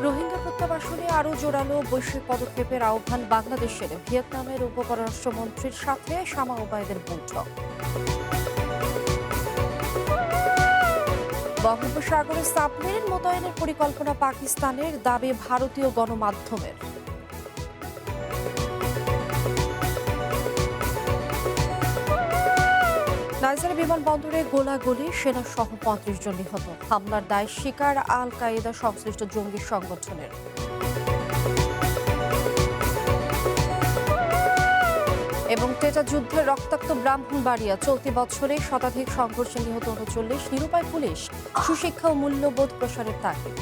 রোহিঙ্গা প্রত্যাবাসনে আরও জোরালো বৈশ্বিক পদক্ষেপের আহ্বান বাংলাদেশের। ভিয়েতনামের উপপররাষ্ট্রমন্ত্রীর সাথে শামা ওবায়দের বৈঠক। বঙ্গোপসাগরে সাবমেরিন মোতায়েনের পরিকল্পনা পাকিস্তানের, দাবি ভারতীয় গণমাধ্যমের। নাইজার বিমানবন্দরে গোলাগুলি, সেনা সহ ৩৫ জন নিহত। হামলার দায় স্বীকার আল কায়েদা সংশ্লিষ্ট জঙ্গি সংগঠনের। এবং টেটা যুদ্ধের রক্তাক্ত ব্রাহ্মণবাড়িয়া, চলতি বছরে শতাধিক সংঘর্ষে নিহত ৩৯, নিরুপায় পুলিশ, সুশিক্ষা ও মূল্যবোধ প্রসারের তাগিদ।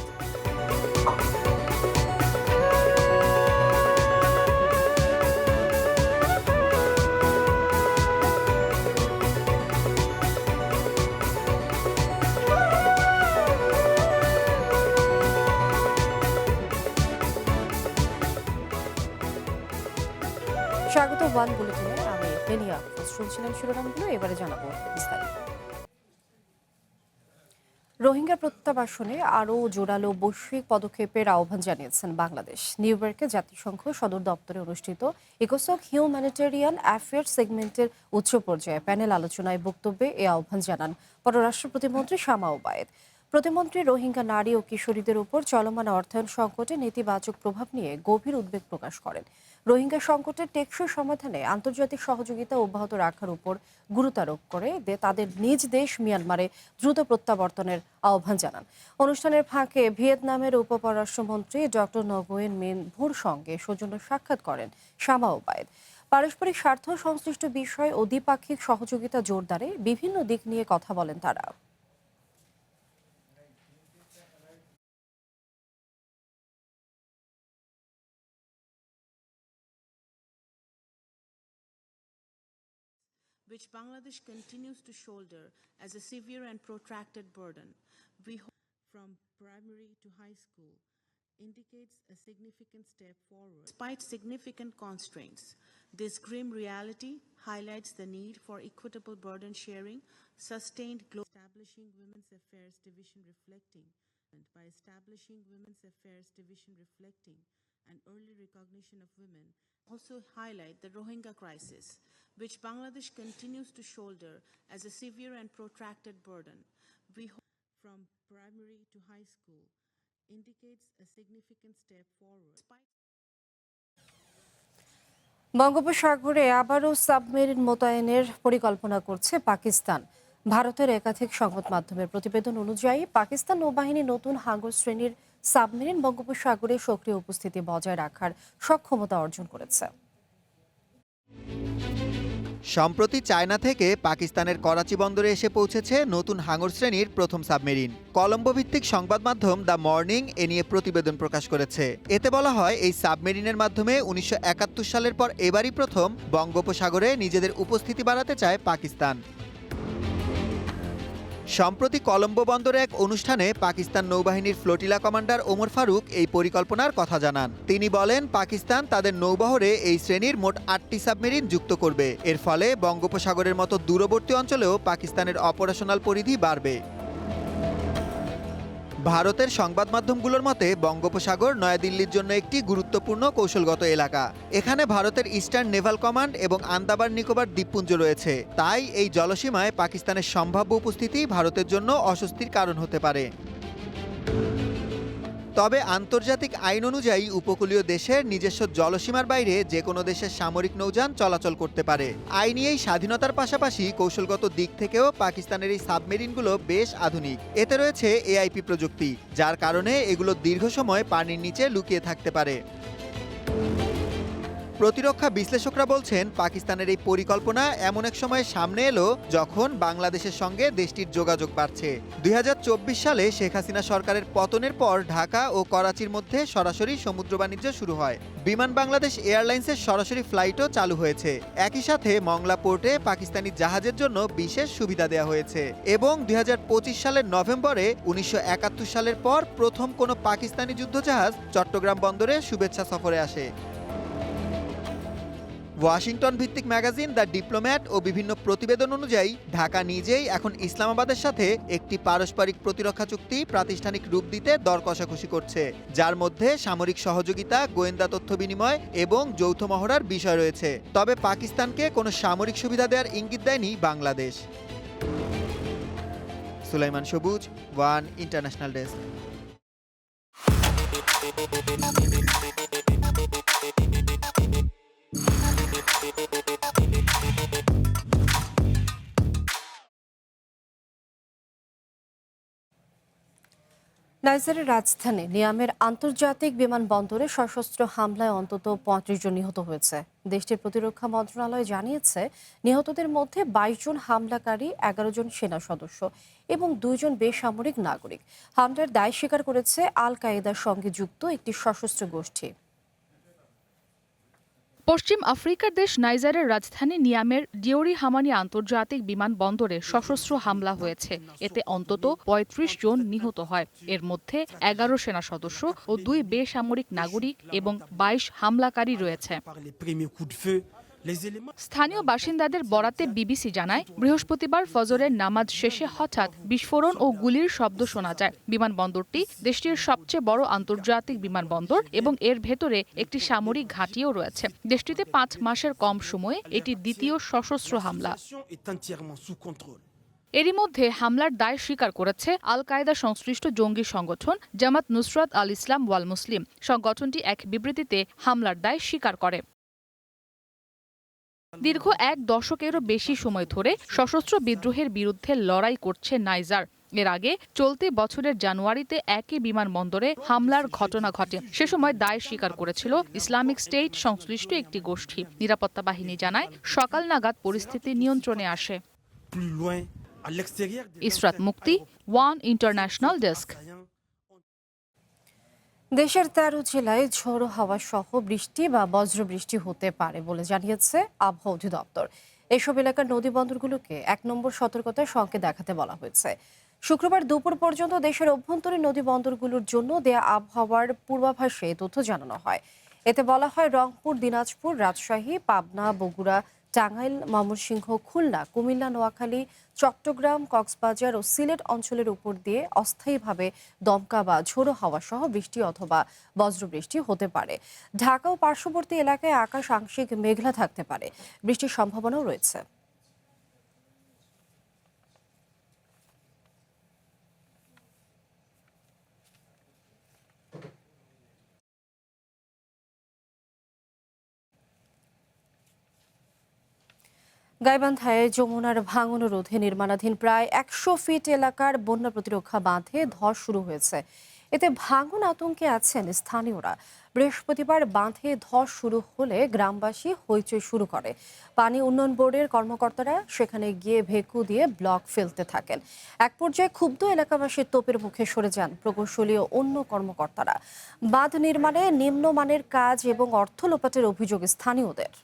স্বাগত ওয়ান বুলেটিনে, আমি বেনিয়া। শুনছিলেন শিরোনামগুলো, এবারে জানাবো বিস্তারিত। রোহিঙ্গা প্রত্যাবাসনে আরও জোরালো বৈশ্বিক পদক্ষেপের আহ্বান জানিয়েছেন বাংলাদেশ। নিউ ইয়র্কে জাতিসংঘ সদর দপ্তরে অনুষ্ঠিত ইকোসক হিউম্যানিটেরিয়ান অ্যাফেয়ার্স সেগমেন্টের উচ্চ পর্যায়ে প্যানেল আলোচনায় বক্তব্যে এ আহ্বান জানান পররাষ্ট্র প্রতিমন্ত্রী শামা ওবায়েদ। প্রতিমন্ত্রী রোহিঙ্গা নারী ও কিশোরীদের উপর চলমান অর্থায়ন সংকটে নেতিবাচক প্রভাব নিয়ে গভীর উদ্বেগ প্রকাশ করেন। রোহিঙ্গা সংকটের টেকসই সমাধানে আন্তর্জাতিক সহযোগিতা অব্যাহত রাখার উপর গুরুত্বারোপ করে তাদের নিজ দেশ মিয়ানমারে দ্রুত প্রত্যাবর্তনের আহ্বান জানান। অনুষ্ঠানের ফাঁকে ভিয়েতনামের উপপররাষ্ট্রমন্ত্রী ডক্টর নগুয়েন মিন ভুর সঙ্গে সৌজন্য সাক্ষাৎ করেন শামা ওবায়েদ। পারস্পরিক স্বার্থ সংশ্লিষ্ট বিষয় ও দ্বিপাক্ষিক সহযোগিতা জোরদারে বিভিন্ন দিক নিয়ে কথা বলেন তারা। which Bangladesh continues to shoulder as a severe and protracted burden. We hope from primary to high school indicates a significant step forward. Despite significant constraints, this grim reality highlights the need for equitable burden sharing, sustained establishing Women's Affairs Division reflecting and early recognition of women also highlight the Rohingya crisis, which Bangladesh continues to shoulder as a severe and protracted burden. We hope from primary to high school indicates a significant step forward. বঙ্গোপসাগরে আবারও submarine মোতায়েনের পরিকল্পনা করছে পাকিস্তান। ভারতের একাধিক সংবাদ মাধ্যমের প্রতিবেদন অনুযায়ী পাকিস্তান নৌবাহিনী নতুন হাঙ্গর শ্রেণীর সাবমেরিন বঙ্গোপসাগরে সক্রিয় উপস্থিতি বজায় রাখার সক্ষমতা অর্জন করেছে। সম্প্রতি চায়না থেকে পাকিস্তানের করাচি বন্দরে এসে পৌঁছেছে নতুন হাঙ্গর শ্রেণীর প্রথম সাবমেরিন। কলম্বো ভিত্তিক সংবাদ মাধ্যম দ্য মর্নিং এ নিয়ে প্রতিবেদন প্রকাশ করেছে। এতে বলা হয়, এই সাবমেরিনের মাধ্যমে ১৯৭১ সালের পর এবারই প্রথম বঙ্গোপসাগরে নিজেদের উপস্থিতি বাড়াতে চায় পাকিস্তান। সম্প্রতি কলম্বো বন্দরে এক অনুষ্ঠানে পাকিস্তান নৌবাহিনীর ফ্লোটিলা কমান্ডার ওমর ফারুক এই পরিকল্পনার কথা জানান। তিনি বলেন, পাকিস্তান তাদের নৌবহরে এই শ্রেণীর মোট ৮টি সাবমেরিন যুক্ত করবে। এর ফলে বঙ্গোপসাগরের মতো দূরবর্তী অঞ্চলেও পাকিস্তানের অপারেশনাল পরিধি বাড়বে। ভারতের সংবাদ মাধ্যমগুলোর মতে বঙ্গোপসাগর নয়াদিল্লির জন্য একটি গুরুত্বপূর্ণ কৌশলগত এলাকা। এখানে ভারতের ইস্টার্ন নেভাল কমান্ড এবং আন্দামান নিকোবর দ্বীপপুঞ্জ রয়েছে। তাই এই জলসীমায় পাকিস্তানের সম্ভাব্য উপস্থিতি ভারতের জন্য অস্বস্তির কারণ হতে পারে। তবে আন্তর্জাতিক আইন অনুযায়ী উপকূলীয় দেশের নিজস্ব জলসীমার বাইরে যে কোনো দেশের সামরিক নৌযান চলাচল করতে পারে। আইনি এই স্বাধীনতার পাশাপাশি কৌশলগত দিক থেকেও পাকিস্তানের এই সাবমেরিনগুলো বেশ আধুনিক। এতে রয়েছে এআইপি প্রযুক্তি, যার কারণে এগুলো দীর্ঘ সময় পানির নিচে লুকিয়ে থাকতে পারে। প্রতিরক্ষা বিশ্লেষকরা বলছেন, পাকিস্তানের এই পরিকল্পনা এমন এক সময়ে সামনে এলো যখন বাংলাদেশের সঙ্গে দেশটির যোগাযোগ বাড়ছে। ২০২৪ সালে শেখ হাসিনা সরকারের পতনের পর ঢাকা ও করাচির মধ্যে সরাসরি সমুদ্র বাণিজ্য শুরু হয়। বিমান বাংলাদেশ এয়ারলাইন্সের সরাসরি ফ্লাইটও চালু হয়েছে। একই সাথে মংলা পোর্টে পাকিস্তানি জাহাজের জন্য বিশেষ সুবিধা দেওয়া হয়েছে। এবং ২০২৫ সালের নভেম্বরে ১৯৭১ সালের পর প্রথম কোনো পাকিস্তানি যুদ্ধজাহাজ চট্টগ্রাম বন্দরে শুভেচ্ছা সফরে আসে। ওয়াশিংটন ভিত্তিক ম্যাগাজিন দ্য ডিপ্লোম্যাট ও বিভিন্ন প্রতিবেদন অনুযায়ী ঢাকা নিজেই এখন ইসলামাবাদের সাথে একটি পারস্পরিক প্রতিরক্ষা চুক্তি প্রাতিষ্ঠানিক রূপ দিতে দর কষাকষি করছে, যার মধ্যে সামরিক সহযোগিতা, গোয়েন্দা তথ্য বিনিময় এবং যৌথ মহড়ার বিষয় রয়েছে। তবে পাকিস্তানকে কোনো সামরিক সুবিধা দেওয়ার ইঙ্গিত দেয়নি বাংলাদেশ। সুলাইমান সবুজ, ওয়ান ইন্টারন্যাশনাল ডেস্ক। নাইজারের রাজধানী নিয়ামের আন্তর্জাতিক বিমানবন্দরে সশস্ত্র হামলায় অন্তত ৩৫ জন নিহত হয়েছে। দেশটির প্রতিরক্ষা মন্ত্রণালয় জানিয়েছে, নিহতদের মধ্যে ২২ জন হামলাকারী, ১১ জন সেনা সদস্য এবং ২ জন বেসামরিক নাগরিক। হামলার দায় স্বীকার করেছে আল কায়েদার সঙ্গে যুক্ত একটি সশস্ত্র গোষ্ঠী। পশ্চিম আফ্রিকার দেশ নাইজারের রাজধানী নিয়ামের ডিওরি হামানি আন্তর্জাতিক বিমানবন্দরে সশস্ত্র হামলা হয়েছে। এতে অন্তত ৩৫ জন নিহত হয়। এর মধ্যে ১১ সেনা সদস্য ও ২ বেসামরিক নাগরিক এবং ২২ হামলাকারী রয়েছে। স্থানীয় বাসিন্দাদের বরাতে বিবিসি জানায়, বৃহস্পতিবার ফজরের নামাজ শেষে হঠাৎ বিস্ফোরণ ও গুলির শব্দ শোনা যায়। বিমানবন্দরটি দেশটির সবচেয়ে বড় আন্তর্জাতিক বিমানবন্দর এবং এর ভেতরে একটি সামরিক ঘাঁটিও রয়েছে। দেশটিতে ৫ মাসের কম সময়ে এটি দ্বিতীয় সশস্ত্র হামলা। এরই মধ্যে হামলার দায় স্বীকার করেছে আল কায়েদা সংশ্লিষ্ট জঙ্গি সংগঠন জামাত নুসরাত আল ইসলাম ওয়াল মুসলিম। সংগঠনটি এক বিবৃতিতে হামলার দায় স্বীকার করে। দীর্ঘ ১ দশকেরও বেশি সময় ধরে সশস্ত্র বিদ্রোহের বিরুদ্ধে লড়াই করছে নাইজার। এর আগে চলতি বছরের জানুয়ারিতে একই বিমানবন্দরে হামলার ঘটনা ঘটে। সে সময় দায় স্বীকার করেছিল ইসলামিক স্টেট সংশ্লিষ্ট একটি গোষ্ঠী। নিরাপত্তা বাহিনী জানায়, সকাল নাগাদ পরিস্থিতি নিয়ন্ত্রণে আসে। ইসরাত মুক্তি, ওয়ান ইন্টারন্যাশনাল ডেস্ক। দেশের ১৩ জেলায় ঝোড়ো হাওয়া সহ বৃষ্টি বা বজ্রবৃষ্টি হতে পারে বলে জানিয়েছে আবহাওয়া অধিদপ্তর। এসব এলাকার নদী বন্দরগুলোকে ১ নম্বর সতর্কতার সংকেত দেখাতে বলা হয়েছে। শুক্রবার দুপুর পর্যন্ত দেশের অভ্যন্তরীণ নদী বন্দরগুলোর জন্য দেয়া আবহাওয়ার পূর্বাভাসে তথ্য জানানো হয়। এতে বলা হয়, রংপুর, দিনাজপুর, রাজশাহী, পাবনা, বগুড়া, টাঙ্গাইল, ময়মনসিংহ, খুলনা, কুমিল্লা, নোয়াখালী, চট্টগ্রাম, কক্সবাজার ও সিলেট অঞ্চলের উপর দিয়ে অস্থায়ীভাবে দমকা বা ঝোড়ো হাওয়া সহ বৃষ্টি অথবা বজ্রবৃষ্টি হতে পারে। ঢাকা ও পার্শ্ববর্তী এলাকায় আকাশ আংশিক মেঘলা থাকতে পারে। বৃষ্টির সম্ভাবনাও রয়েছে। গাইবান্ধায় যমুনার ভাঙন রোধে নির্মাণাধীন প্রায় ১০০ ফিট এলাকার বন্যা প্রতিরক্ষা বাঁধে ধস শুরু হয়েছে। এতে ভাঙন আতঙ্কে আছেন স্থানীয়রা। বৃহস্পতিবার বাঁধে ধস শুরু হলে গ্রামবাসী হইচই শুরু করে। পানি উন্নয়ন বোর্ডের কর্মকর্তারা সেখানে গিয়ে ভেকু দিয়ে ব্লক ফেলতে থাকেন। এক পর্যায়ে ক্ষুব্ধ এলাকাবাসীর তোপের মুখে সরে যান প্রকৌশলী ও অন্য কর্মকর্তারা। বাঁধ নির্মাণে নিম্নমানের কাজ এবং অর্থ লোপাটের অভিযোগ স্থানীয়দের।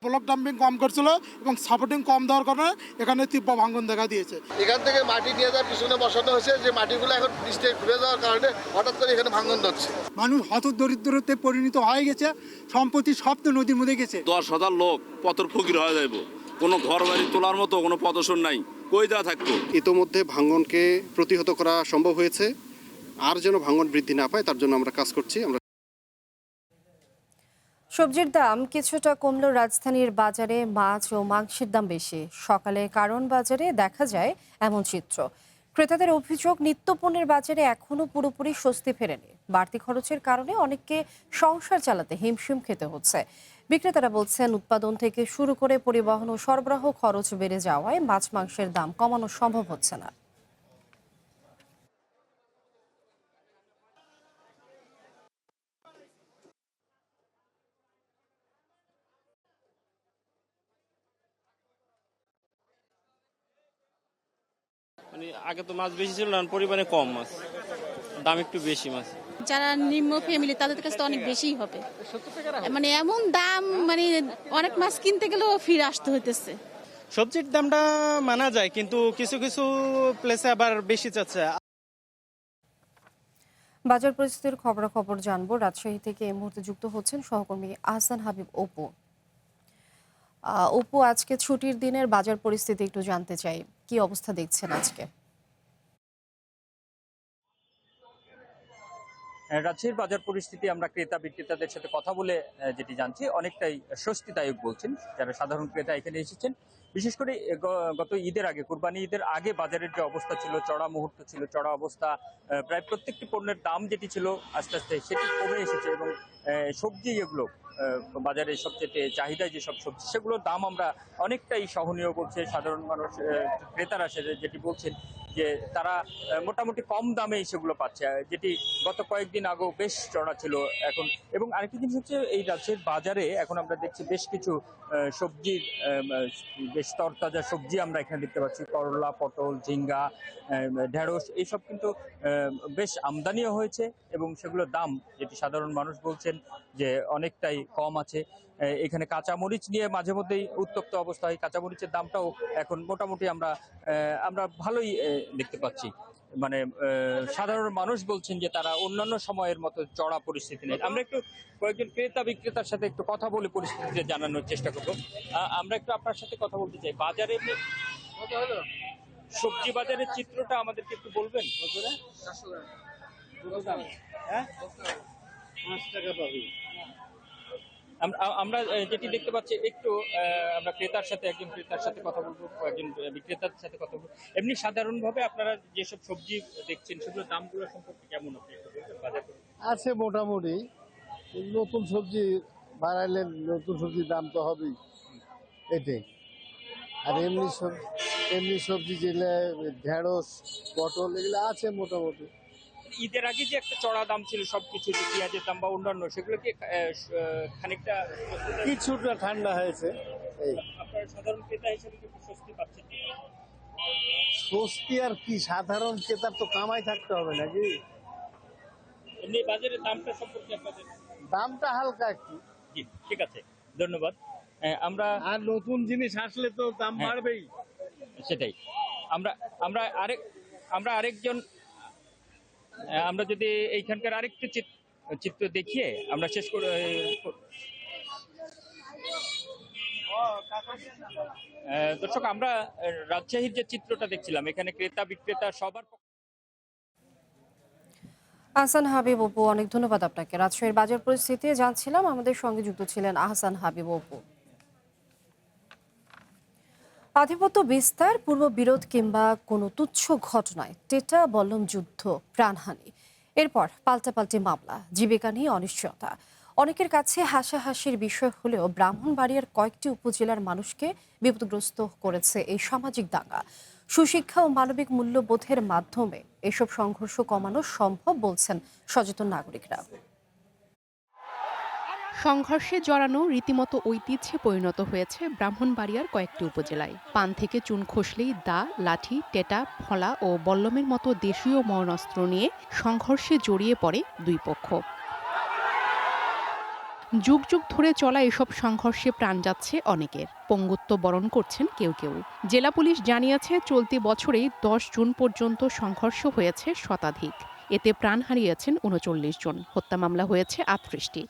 ব্লক ডাম্পিং কম করছিল এবং সাপোর্টিং কম দেওয়ার কারণে এখানে তীব্র ভাঙন দেখা দিয়েছে। এখান থেকে মাটি নিয়ে যাওয়ার পিছনে বসানো হয়েছে, যে মাটিগুলো এখন বৃষ্টি ঘুরে যাওয়ার কারণে হঠাৎ করে এখানে ভাঙন ধরছে। মানুষ হতদরিদ্রতে পরিণত হয়ে গেছে, সম্পত্তি সব তো নদীর মধ্যে গেছে। ১০,০০০ লোক পথর ফকির হয়ে যাইব, কোনো ঘর বাড়ি তোলার মতো কোনো পদসন নাই, কই দেওয়া থাকতো। ইতোমধ্যে ভাঙনকে প্রতিহত করা সম্ভব হয়েছে। আর যেন ভাঙন বৃদ্ধি না পায় তার জন্য আমরা কাজ করছি। সবজির দাম কিছুটা কমলেও রাজধানীর বাজারে মাছ ও মাংসের দাম বেশি। সকালে কারণ বাজারে দেখা যায় এমন চিত্র। ক্রেতাদের অভিযোগ, নিত্যপণ্যের বাজারে এখনো পুরোপুরি স্বস্তি ফেরেনি। বাড়তি খরচের কারণে অনেককে সংসার চালাতে হিমশিম খেতে হচ্ছে। বিক্রেতারা বলছেন, উৎপাদন থেকে শুরু করে পরিবহন ও সরবরাহ খরচ বেড়ে যাওয়ায় মাছ মাংসের দাম কমানো সম্ভব হচ্ছে না। আগে তো মাছ বেশি ছিল না, পরিমাণে কম মাছ, দাম একটু বেশি মাছ। যারা নিম্ন ফ্যামিলি তাদের কাছে তো অনেক বেশিই হবে। মানে এমন দাম, মানে অনেক মাছ কিনতে গেলেও ফিরে আসতে হইতেছে। সবজির দামটা মানা যায়, কিন্তু কিছু কিছু প্লেসে আবার বেশি চাচ্ছে। বাজার পরিস্থিতির খবরাখবর জানবো। রাজশাহী থেকে এই মুহূর্তে যুক্ত হচ্ছেন সহকর্মী আহসান হাবিব অপু। অপু, আজকে ছুটির দিনের বাজার পরিস্থিতি একটু জানতে চাই, কি অবস্থা দেখছেন আজকে? রাজশাহীর বাজার পরিস্থিতি আমরা ক্রেতা বিক্রেতাদের সাথে কথা বলে যেটি জানছি অনেকটাই স্বস্তিদায়ক বলছেন যারা সাধারণ ক্রেতা এখানে এসেছেন। বিশেষ করে গত ঈদের আগে, কুরবানি ঈদের আগে বাজারের যে অবস্থা ছিল, চড়া মুহূর্ত ছিল, চড়া অবস্থা, প্রায় প্রত্যেকটি পণ্যের দাম যেটি ছিল আস্তে আস্তে সেটি কমে এসেছে এবং সবজি এগুলো বাজারে সবচেয়ে চাহিদায় যেসব সবজি সেগুলোর দাম আমরা অনেকটাই সহনীয় করছে সাধারণ মানুষ। ক্রেতারা যেটি বলছেন যে তারা মোটামুটি কম দামে সেগুলো পাচ্ছে, যেটি গত কয়েকদিন আগেও বেশ চড়া ছিল এখন। এবং আরেকটি জিনিস হচ্ছে এই রাজ্যের বাজারে এখন আমরা দেখছি বেশ কিছু সবজির বেশ তরতাজা সবজি আমরা এখানে দেখতে পাচ্ছি। করলা, পটল, ঝিঙ্গা, ঢেঁড়স এইসব কিন্তু বেশ আমদানিও হয়েছে এবং সেগুলোর দাম যেটি সাধারণ মানুষ বলছেন যে অনেকটাই কম আছে। এখানে কাঁচামরিচ নিয়ে মাঝে মধ্যেই উত্তপ্ত অবস্থা হয়, কাঁচামরিচের দামটাও এখন মোটামুটি আমরা ভালোই দেখতে পাচ্ছি। মানে সাধারণ মানুষ বলছেন যে তারা অন্যান্য সময়ের মতো চড়া পরিস্থিতি নেই। আমরা একটু কয়েকজন ক্রেতা বিক্রেতার সাথে একটু কথা বলে পরিস্থিতিতে জানানোর চেষ্টা করবো। আমরা একটু আপনার সাথে কথা বলতে চাই। বাজারে সবজি বাজারের চিত্রটা আমাদেরকে একটু বলবেন? হ্যাঁ, 5 টাকা পাবি। আমরা যেটি দেখতে পাচ্ছি একটু আমরা একজন ক্রেতার সাথে কথা বলবো, একজন বিক্রেতার সাথে কথা বলবো। এমনি সাধারণভাবে আপনারা যেসব সবজি দেখছেন সেগুলোর দামগুলো সম্পর্কে কেমন আপনি আছে মোটামুটি। নতুন সবজি বাড়াইলে নতুন সবজির দাম তো হবেই, এটাই। আর এমনি সবজি যেগুলো ঢেঁড়স, পটল এগুলো আছে মোটামুটি। ঈদের আগে যে একটা চড়া দাম ছিল সবকিছু, পেঁয়াজের দাম বা অন্যান্য, সেগুলো কি খানিকটা কিছুটা ঠান্ডা হয়েছে। এই আপনার সাধারণ ক্রেতা হিসেবে কি স্বস্তি পাচ্ছেন? স্বস্তি আর কি, সাধারণ ক্রেতার তো কামাই থাকতে হবে নাকি। এমনি বাজারের দামটা সম্পর্কে আপনাদের দামটা হালকা একটু। জি, ঠিক আছে, ধন্যবাদ। আর নতুন জিনিস আসলে তো দাম বাড়বেই। সেটাই। আমরা আরেকজন আমরা যদি এইখানকার আরেকটু চিত্র দেখিয়ে আমরা শেষ করে। দর্শক, আমরা রাজশাহীর যে চিত্রটা দেখছিলাম, এখানে ক্রেতা বিক্রেতা সবার। আহসান হাবিব অপু, অনেক ধন্যবাদ আপনাকে। রাজশাহীর বাজার পরিস্থিতি জানছিলাম, আমাদের সঙ্গে যুক্ত ছিলেন আহসান হাবিব অপু। আধিপত্য বিস্তার, পূর্ব বিরোধ কিংবা কোনো তুচ্ছ ঘটনায় টেটা বল্লম যুদ্ধ, প্রাণহানি, এরপর পাল্টাপাল্টি মামলা, জীবিকা নিয়ে অনিশ্চয়তা, অনেকের কাছে হাসাহাসির বিষয় হলেও ব্রাহ্মণবাড়িয়ার কয়েকটি উপজেলার মানুষকে বিপদগ্রস্ত করেছে এই সামাজিক দাঙ্গা। সুশিক্ষা ও মানবিক মূল্যবোধের মাধ্যমে এসব সংঘর্ষ কমানো সম্ভব বলছেন সচেতন নাগরিকরা। সংঘর্ষে জড়ানো রীতিমতো ঐতিহ্যে পরিণত হয়েছে ব্রাহ্মণবাড়িয়ার কয়েকটি উপজেলায়। পান থেকে চুন খসলেই দা, লাঠি, টেটা, ফলা ও বল্লমের মতো দেশীয় মরণাস্ত্র নিয়ে সংঘর্ষে জড়িয়ে পড়ে দুই পক্ষ। যুগ যুগ ধরে চলা এসব সংঘর্ষে প্রাণ যাচ্ছে অনেকের, পঙ্গুত্ব বরণ করছেন কেউ কেউ। জেলা পুলিশ জানিয়েছে চলতি বছরেই 10 জুন পর্যন্ত সংঘর্ষ হয়েছে শতাধিক। এতে প্রাণ হারিয়েছেন 39 জন, হত্যা মামলা হয়েছে 38টি।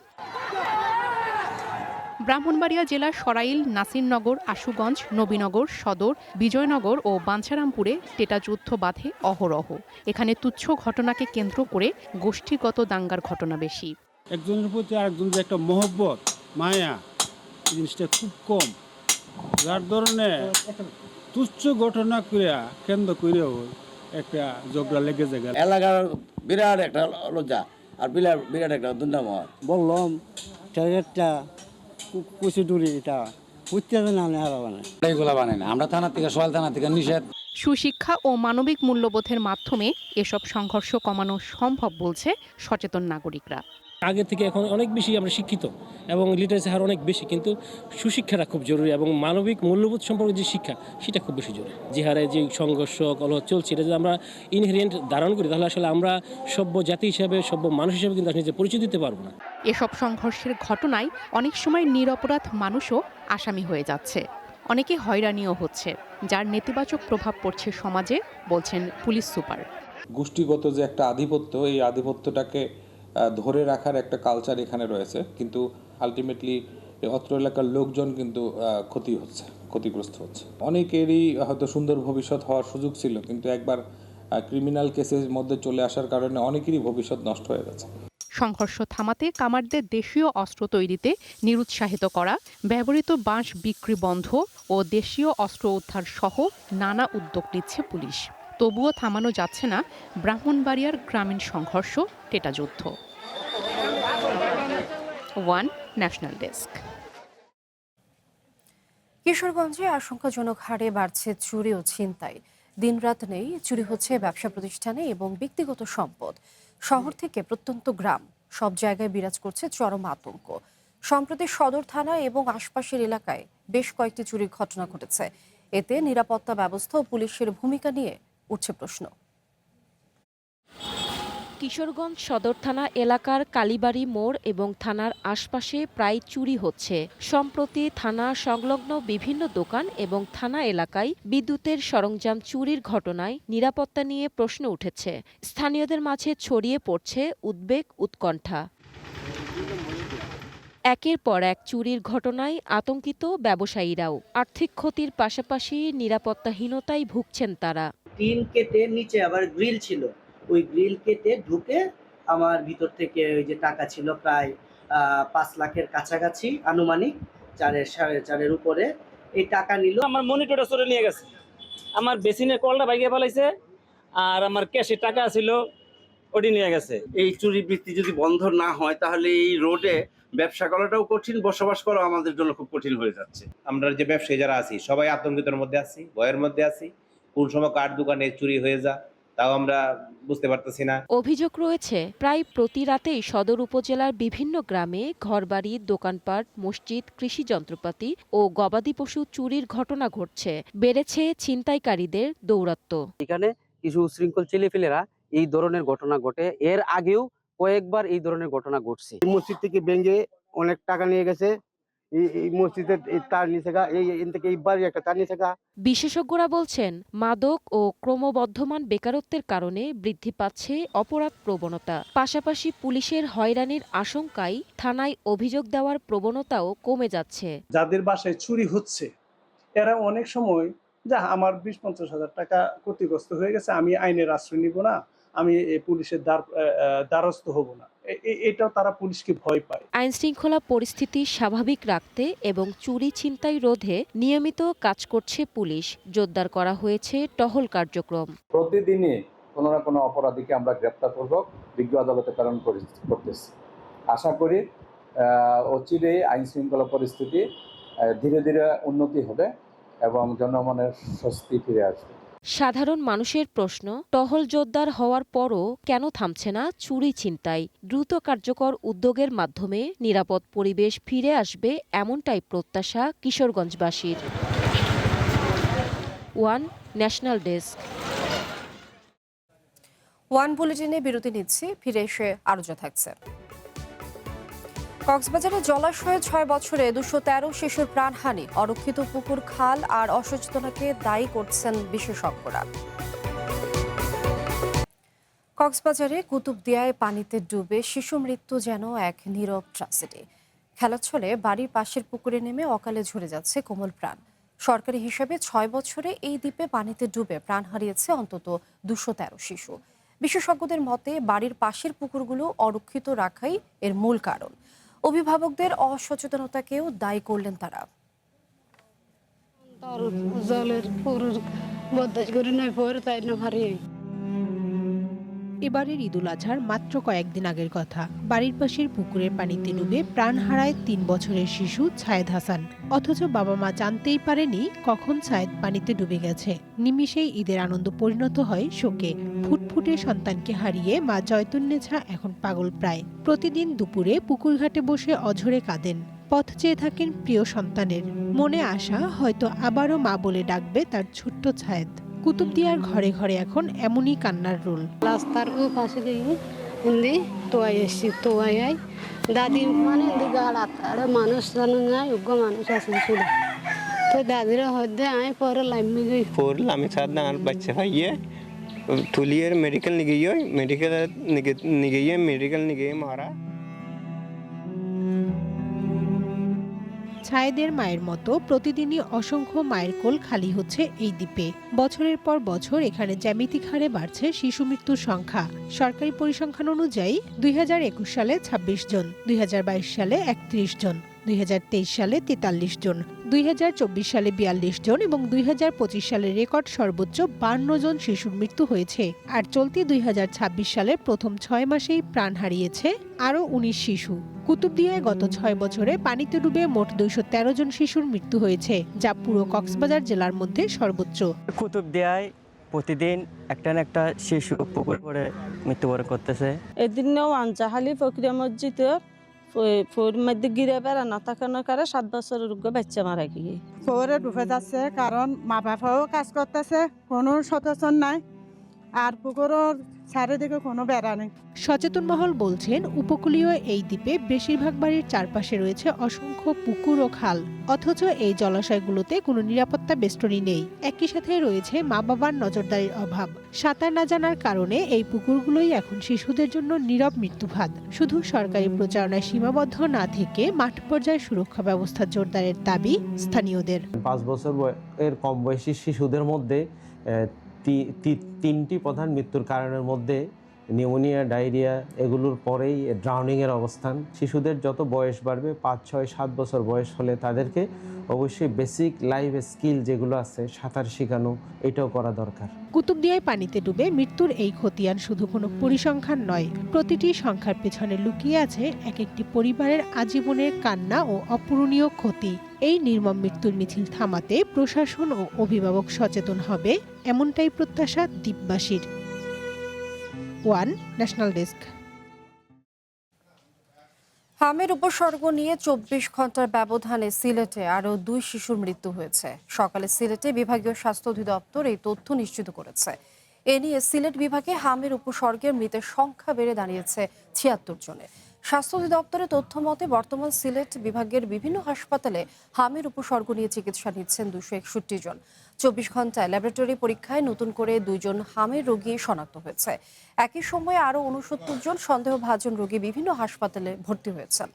ব্রাহ্মণবাড়িয়া জেলার সরাইল, নাসিরনগর, আশুগঞ্জ, নবীনগর, সদর, বিজয়নগর ও বাঞ্ছারামপুরে টেটা যুদ্ধ বাধে অহরহ। এখানে তুচ্ছ ঘটনাকে কেন্দ্র করে গোষ্ঠীগত দাঙ্গার ঘটনা বেশি। একজনের প্রতি আরেকজন যে একটা মহব্বত, মায়া, জিনিসটা খুব কম, যার ধরনের তুচ্ছ ঘটনা করিয়া কেন্দ্র করেও একটা ঝগড়া লেগে যায়। এলাকার বিরাট একটা লজ্জা আর বিরাট একটা দুর্নাময়। বললাম আমরা থানা থেকে সোয়াল থানা থেকে নিষেধ। সুশিক্ষা ও মানবিক মূল্যবোধের মাধ্যমে এসব সংঘর্ষ কমানো সম্ভব বলছে সচেতন নাগরিকরা। আগে থেকে এখন অনেক বেশি আমরা শিক্ষিত এবং লিটারেসি হার অনেক বেশি, কিন্তু সুশিক্ষাটা খুব জরুরি এবং মানবিক মূল্যবোধ সম্পর্কে যে শিক্ষা সেটা খুব বেশি জরুরি। যে হারে যে সংঘর্ষ কলহ চলছে, এটা যদি আমরা ইনহেরিয়েন্ট ধারণ করি তাহলে আসলে আমরা সভ্য জাতি হিসাবে, সভ্য মানুষ হিসাবে কিন্তু নিজে পরিচয় দিতে পারবো না। এসব সংঘর্ষের ঘটনায় অনেক সময় নিরপরাধ মানুষও আসামি হয়ে যাচ্ছে, অনেকে হয়রানিও হচ্ছে, যার নেতিবাচক প্রভাব পড়ছে সমাজে, বলছেন পুলিশ সুপার। গোষ্ঠীগত যে একটা আধিপত্য, এই আধিপত্যটাকে ধরে রাখার একটা কালচার এখানে রয়েছে, কিন্তু আলটিমেটলি অত্র এলাকার লোকজন কিন্তু ক্ষতিগ্রস্ত হচ্ছে। অনেকেরই হয়তো সুন্দর ভবিষ্যৎ হওয়ার সুযোগ ছিল, কিন্তু একবার ক্রিমিনাল কেসের মধ্যে চলে আসার কারণে অনেকেরই ভবিষ্যৎ নষ্ট হয়ে গেছে। সংঘর্ষ থামাতে কামারদের দেশীয় অস্ত্র তৈরিতে নিরুৎসাহিত করা, ব্যবহৃত বাঁশ বিক্রি বন্ধ ও দেশীয় অস্ত্র উদ্ধার সহ নানা উদ্যোগ নিচ্ছে পুলিশ। তবুও থামানো যাচ্ছে না ব্রাহ্মণবাড়িয়ার গ্রামীণ সংঘর্ষ, টেটাযুদ্ধ। One national desk. কিশোরগঞ্জে আশঙ্কাজনক হারে বাড়ছে চুরি ও ছিনতাই। দিনরাত নেই, চুরি হচ্ছে ব্যবসা প্রতিষ্ঠানে এবং ব্যক্তিগত সম্পদ। শহর থেকে প্রত্যন্ত গ্রাম, সব জায়গায় বিরাজ করছে চরম আতঙ্ক। সম্প্রতি সদর থানা এবং আশপাশের এলাকায় বেশ কয়েকটি চুরির ঘটনা ঘটেছে। এতে নিরাপত্তা ব্যবস্থা ও পুলিশের ভূমিকা নিয়ে উঠছে প্রশ্ন। কিশোরগঞ্জ সদর থানা এলাকার কালীবাড়ি মোড় এবং থানার আশপাশে প্রায় চুরি হচ্ছে। সম্প্রতি থানা সংলগ্ন বিভিন্ন দোকান এবং থানা এলাকায় বিদ্যুতের সরঞ্জাম চুরির ঘটনায় নিরাপত্তা নিয়ে প্রশ্ন উঠেছে। স্থানীয়দের মাঝে ছড়িয়ে পড়ছে উদ্বেগ, উৎকণ্ঠা। একের পর এক চুরির ঘটনায় আতঙ্কিত ব্যবসায়ীরাও। আর্থিক ক্ষতির পাশাপাশি নিরাপত্তাহীনতায় ভুগছেন তারা। টিন কেটে নিচে আবার গ্রিল ছিল, ওই গ্রিল কেটে ঢুকে আমার ভিতর থেকে ওই যে টাকা ছিল প্রায় 5 লাখের কাছাকাছি, আনুমানিক 4.5 উপরে, এই টাকা নিল। আমার মনিটরটা চলে নিয়ে গেছে, আমার বেসিনের কলটা ভাঙিয়ে ফেলাইছে, আর আমার ক্যাশে টাকা ছিল ওটি নিয়ে গেছে। এই চুরি বৃত্তি যদি বন্ধ না হয় তাহলে এই রোডে ব্যবসা করাটাও কঠিন, বসবাস করা আমাদের জন্য খুব কঠিন হয়ে যাচ্ছে। আমরা যে ব্যবসায়ী যারা আছি সবাই আতঙ্কিতের মধ্যে আছি, ভয়ের মধ্যে আছি। কোন সময় কার দোকানে চুরি হয়ে যা তাও আমরা বুঝতে পারতেছি না। অভিযোগ রয়েছে প্রায় প্রতি রাতেই সদর উপজেলার বিভিন্ন গ্রামে ঘরবাড়ি, দোকানপাট, মসজিদ, কৃষি যন্ত্রপাতি ও গবাদি পশু চুরির ঘটনা ঘটছে। বেড়েছে ছিনতাইকারীদের দৌরাত্ম্য। এখানে কিছু উশৃঙ্খল ছেলেপেলেরা এই ধরনের ঘটনা ঘটে, এর আগেও কয়েকবার এই ধরনের ঘটনা ঘটছে। মসজিদ থেকে ভেঙে অনেক টাকা নিয়ে গেছে, এই মসজিদের তার নিচে একটা তার নিচে। বিশেষজ্ঞরা বলছেন মাদক ও ক্রমবর্ধমান বেকারত্বের কারণে বৃদ্ধি পাচ্ছে অপরাধ প্রবণতা। পাশাপাশি পুলিশের হয়রানির আশঙ্কায় থানায় অভিযোগ দেওয়ার প্রবণতাও কমে যাচ্ছে। যাদের বাসায় চুরি হচ্ছে এরা অনেক সময় আমার 20-50 হাজার টাকা ক্ষতিগ্রস্ত হয়ে গেছে, আমি আইনের আশ্রয় নিব না, আমি পুলিশের দ্বারস্থ হব না, এটাও তারা পুলিশকে ভয় পায়। আইন শৃঙ্খলা পরিস্থিতি স্বাভাবিক রাখতে এবং চুরি ছিনতাই রোধে নিয়মিত কাজ করছে পুলিশ। জোরদার করা হয়েছে টহল কার্যক্রম। প্রতিদিনই কোনো না কোনো অপরাধীকে আমরা গ্রেপ্তারপূর্বক বিজ্ঞ আদালতে প্রেরণ করতেছি। আশা করি অচিরে আইন শৃঙ্খলা পরিস্থিতি ধীরে ধীরে উন্নতি হবে এবং জনমনের স্বস্তি ফিরে আসবে। সাধারণ মানুষের প্রশ্ন, টহল জোরদার হওয়ার পরও কেন থামছে না চুরি ছিনতাই? দ্রুত কার্যকর উদ্যোগের মাধ্যমে নিরাপদ পরিবেশ ফিরে আসবে, এমনটাই প্রত্যাশা কিশোরগঞ্জবাসীর। One national desk. ওয়ান বুলেটিনে বিরতি নিচ্ছি, ফিরে এসে আরো যা থাকছে। কক্সবাজারে জলাশয়ে 6 বছরে 213 শিশুর প্রাণহানি। অরক্ষিত পুকুর, খাল আর অসচেতনতাকে দায়ী করছেন বিশেষজ্ঞরা। কক্সবাজারে কুতুবদিয়ায় পানিতে ডুবে শিশু মৃত্যু যেন এক নীরব ট্র্যাজেডি। খেলার ছলে বাড়ির পাশের পুকুরে নেমে অকালে ঝরে যাচ্ছে কোমল প্রাণ। সরকারি হিসাবে 6 বছরে এই দ্বীপে পানিতে ডুবে প্রাণ হারিয়েছে অন্তত 213 শিশু। বিশেষজ্ঞদের মতে বাড়ির পাশের পুকুরগুলো অরক্ষিত রাখাই এর মূল কারণ। অভিভাবকদের অসচেতনতাকেও দায়ী করলেন তারা। এবারের ঈদুল আজহার মাত্র কয়েকদিন আগের কথা। বাড়ির পাশের পুকুরের পানিতে ডুবে প্রাণ হারায় 3 বছরের শিশু ছায়েদ হাসান। অথচ বাবা মা জানতেই পারেনি কখন ছায়েদ পানিতে ডুবে গেছে। নিমিষেই ঈদের আনন্দ পরিণত হয় শোকে। ফুটফুটে সন্তানকে হারিয়ে মা জয়তুন্নেছা এখন পাগল প্রায়। প্রতিদিন দুপুরে পুকুর ঘাটে বসে অঝরে কাঁদেন। পথ চেয়ে থাকেন প্রিয় সন্তানের। মনে আশা হয়তো আবারও মা বলে ডাকবে তার ছোট্ট ছায়েদ। কুতুবদিয়ার ঘরে ঘরে এখন এমনই কান্নার রোল। রাস্তার ওই পাশে গিয়ে হিন্দি তোয়াই এসছি, তোয়াই দাদি মানে গাড়া মানুষ জানো না, যোগ্য মানুষ আছে ছিল তো দাদিরা হয়তো আমি পরে লাইমে যাই পড়লে আমি সাদা আর বাচ্চা ভাইয়ে তুলিয়ে মেডিকেল নিয়ে গিয়ে মেডিকেল মারা। ছায়েদের মায়ের মতো প্রতিদিনই অসংখ্য মায়ের কোল খালি হচ্ছে এই দ্বীপে। বছরের পর বছর এখানে জ্যামিতিক হারে বাড়ছে শিশু মৃত্যুর সংখ্যা। সরকারি পরিসংখ্যান অনুযায়ী 2021 সালে 26 জন, 2022 সালে 31 জন, 2023 সালে 43 জন, 2024 সালে 42 জন এবং 2025 সালে রেকর্ড সর্বোচ্চ 52 জন শিশুর মৃত্যু হয়েছে। আর চলতি 2026 সালের প্রথম 6 মাসেই প্রাণ হারিয়েছে আরও 19 শিশু। কুতুবদিয়ায় গত 6 বছরে পানিতে ডুবে মোট 213 জন শিশুর মৃত্যু হয়েছে, যা পুরো কক্সবাজার জেলার মধ্যে সর্বোচ্চ। কুতুবদিয়ায় প্রতিদিন একটা না একটা শিশু পুকুরে পড়ে মৃত্যুবরণ করতেছে। এদিনেও আনজাহালি প্রক্রিয়া মসজিদে মধ্যে গিরে বেড়া না থাকানোর কারণে 7 বছরের বাচ্চা মারা গিয়ে পুকুরে ডুবে যাচ্ছে, কারণ মা বাবাও কাজ করতেছে, কোনো সদস্য নাই, আর পুকুরের চারিদিকে কোনো বেড়া নেই। সচেতন মহল বলছেন, উপকূলীয় এই দ্বীপে বেশিরভাগ বাড়ির চারপাশে রয়েছে অসংখ্য পুকুর ও খাল, অথচ এই জলাশয়গুলোতে কোনো নিরাপত্তা বেষ্টনী নেই। একই সাথে রয়েছে মা বাবার নজরদারির অভাব। সাঁতার না জানার কারণে এই পুকুরগুলোই এখন শিশুদের জন্য নীরব মৃত্যুফাদ। শুধু সরকারি প্রচারণায় সীমাবদ্ধ না থেকে মাঠ পর্যায়ে সুরক্ষা ব্যবস্থা জোরদারের দাবি স্থানীয়দের। 5 বছর এর কম বয়সী শিশুদের মধ্যে 3টি প্রধান মৃত্যুর কারণের মধ্যে নিউমোনিয়া, ডায়রিয়া, এগুলোর পরেই ড্রাউনিংয়ের অবস্থান। শিশুদের যত বয়স বাড়বে, 5, 6, 7 বছর বয়স হলে তাদেরকে অবশ্যই বেসিক লাইফ স্কিল যেগুলো আছে, সাঁতার শেখানো, এটাও করা দরকার। কুতুবদিয়ায় পানিতে ডুবে মৃত্যুর এই খতিয়ান শুধু কোনো পরিসংখ্যান নয়, প্রতিটি সংখ্যার পেছনে লুকিয়ে আছে এক একটি পরিবারের আজীবনের কান্না ও অপূরণীয় ক্ষতি। এই নির্মম মৃত্যুর মিছিল থামাতে প্রশাসন ও অভিভাবক সচেতন হবে, এমনটাই প্রত্যাশা দ্বীপবাসীর। One national desk. হামের উপসর্গ নিয়ে 24 ঘন্টার ব্যবধানে সিলেটে আরও 2 শিশুর মৃত্যু হয়েছে। সকালে সিলেটে বিভাগীয় স্বাস্থ্য অধিদপ্তর এই তথ্য নিশ্চিত করেছে। এ নিয়ে সিলেট বিভাগে হামের উপসর্গের মৃতের সংখ্যা বেড়ে দাঁড়িয়েছে 76 জনে। স্বাস্থ্য অধিদপ্তরের তথ্য মতে বর্তমান সিলেট বিভাগের বিভিন্ন হাসপাতালে হামের উপসর্গ নিয়ে চিকিৎসা নিচ্ছেন 261 জন। 24 ঘন্টায় ল্যাবরেটরি পরীক্ষায় নতুন করে 2 জন হামের রোগী শনাক্ত হয়েছে। একই সময়ে আরও 69 জন সন্দেহভাজন রোগী বিভিন্ন হাসপাতালে ভর্তি হয়েছেন।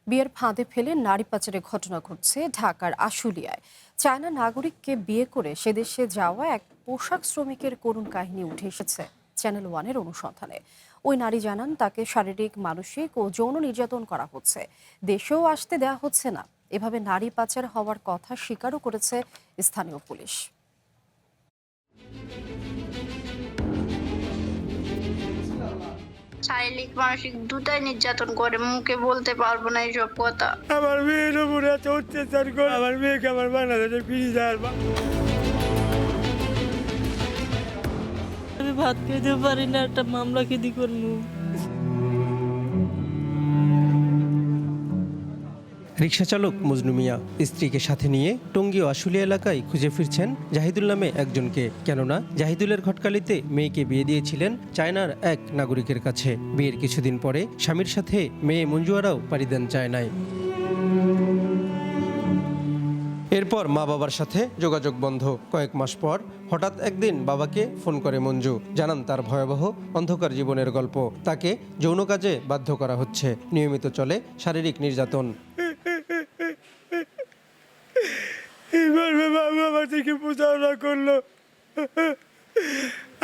বিয়ের ফাঁদে ফেলে নারী পাচারের ঘটনা ঘটছে ঢাকার আশুলিয়ায়। চায়না নাগরিককে বিয়ে করে সে দেশে যাওয়া এক পোশাক শ্রমিকের করুণ কাহিনী উঠে এসেছে চ্যানেল ওয়ানের অনুসন্ধানে। ওই নারী জানান, তাকে শারীরিক, মানসিক ও যৌন নির্যাতন করা হচ্ছে, দেশেও আসতে দেওয়া হচ্ছে না। এভাবে নারী পাচার হওয়ার কথা স্বীকারও করেছে স্থানীয় পুলিশ। শারীরিক, মানসিক দুটাই নির্যাতন করে, মুখে বলতে পারবো না এইসব কথা। আমার মেয়ের উপরে এত অত্যাচার করে, আমার মেয়েকে আমার বাংলাদেশে ফিরে যাওয়ার আমি ভাত খেতে পারি না, একটা মামলা কি করবো। রিকশা চালক মজনু মিয়া স্ত্রীকে সাথে নিয়ে টঙ্গী ও আশুলিয়া এলাকায় খুঁজে ফিরছেন জাহিদুল নামে একজনকে। কেননা জাহিদুলের ঘটকালিতে মেয়েকে বিয়ে দিয়েছিলেন চায়নার এক নাগরিকের কাছে। বিয়ের কিছুদিন পরে স্বামীর সাথে মেয়ে মঞ্জুয়ারাও পাড়ি দেন চায়নায়। এরপর মা বাবার সাথে যোগাযোগ বন্ধ। কয়েক মাস পর হঠাৎ একদিন বাবাকে ফোন করে মঞ্জু, জানান তার ভয়াবহ অন্ধকার জীবনের গল্প। তাকে যৌন কাজে বাধ্য করা হচ্ছে, নিয়মিত চলে শারীরিক নির্যাতন। এইভাবে বাবা আমার থেকে প্রচারণা করলো,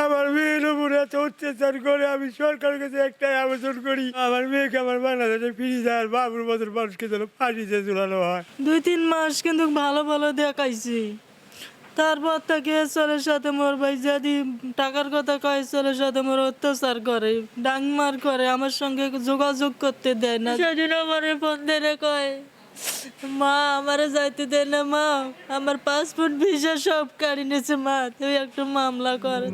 আমার মেয়ের উপরে এত অত্যাচার করে। আমি সরকারের কাছে একটাই আবেদন করি, আমার মেয়েকে আমার বাংলাদেশে ফিরে যায়, বাবুর মতন মানুষকে যেন ফাঁসিতে ঝুলানো হয়। 2-3 মাস কিন্তু ভালো ভালো দেখাইছি, তারপর থেকে ছেলের সাথে মোর ভাই যদি টাকার কথা কয়, ছেলের সাথে মোর অত্যাচার করে, ডাংমার করে, আমার সঙ্গে যোগাযোগ করতে দেয় না। সেদিন আমার ফোন দিয়ে কয়, মা আমারে যাইতে দেয় না, মা আমার পাসপোর্ট ভিসা সব কাড়ি নিয়েছে, মা তুই একটা মামলা করে।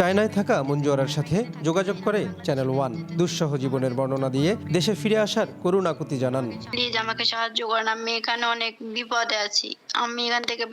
চায়নায় থাকা মঞ্জুয়ারার সাথে যোগাযোগ করে চ্যানেল ওয়ান। দুঃসহ জীবনের বর্ণনা দিয়ে দেশে ফিরে আসার করুণ আকুতি জানান। প্লিজ আমাকে সাহায্য করেন, আমি এখানে অনেক বিপদে আছি। আমি এখান থেকে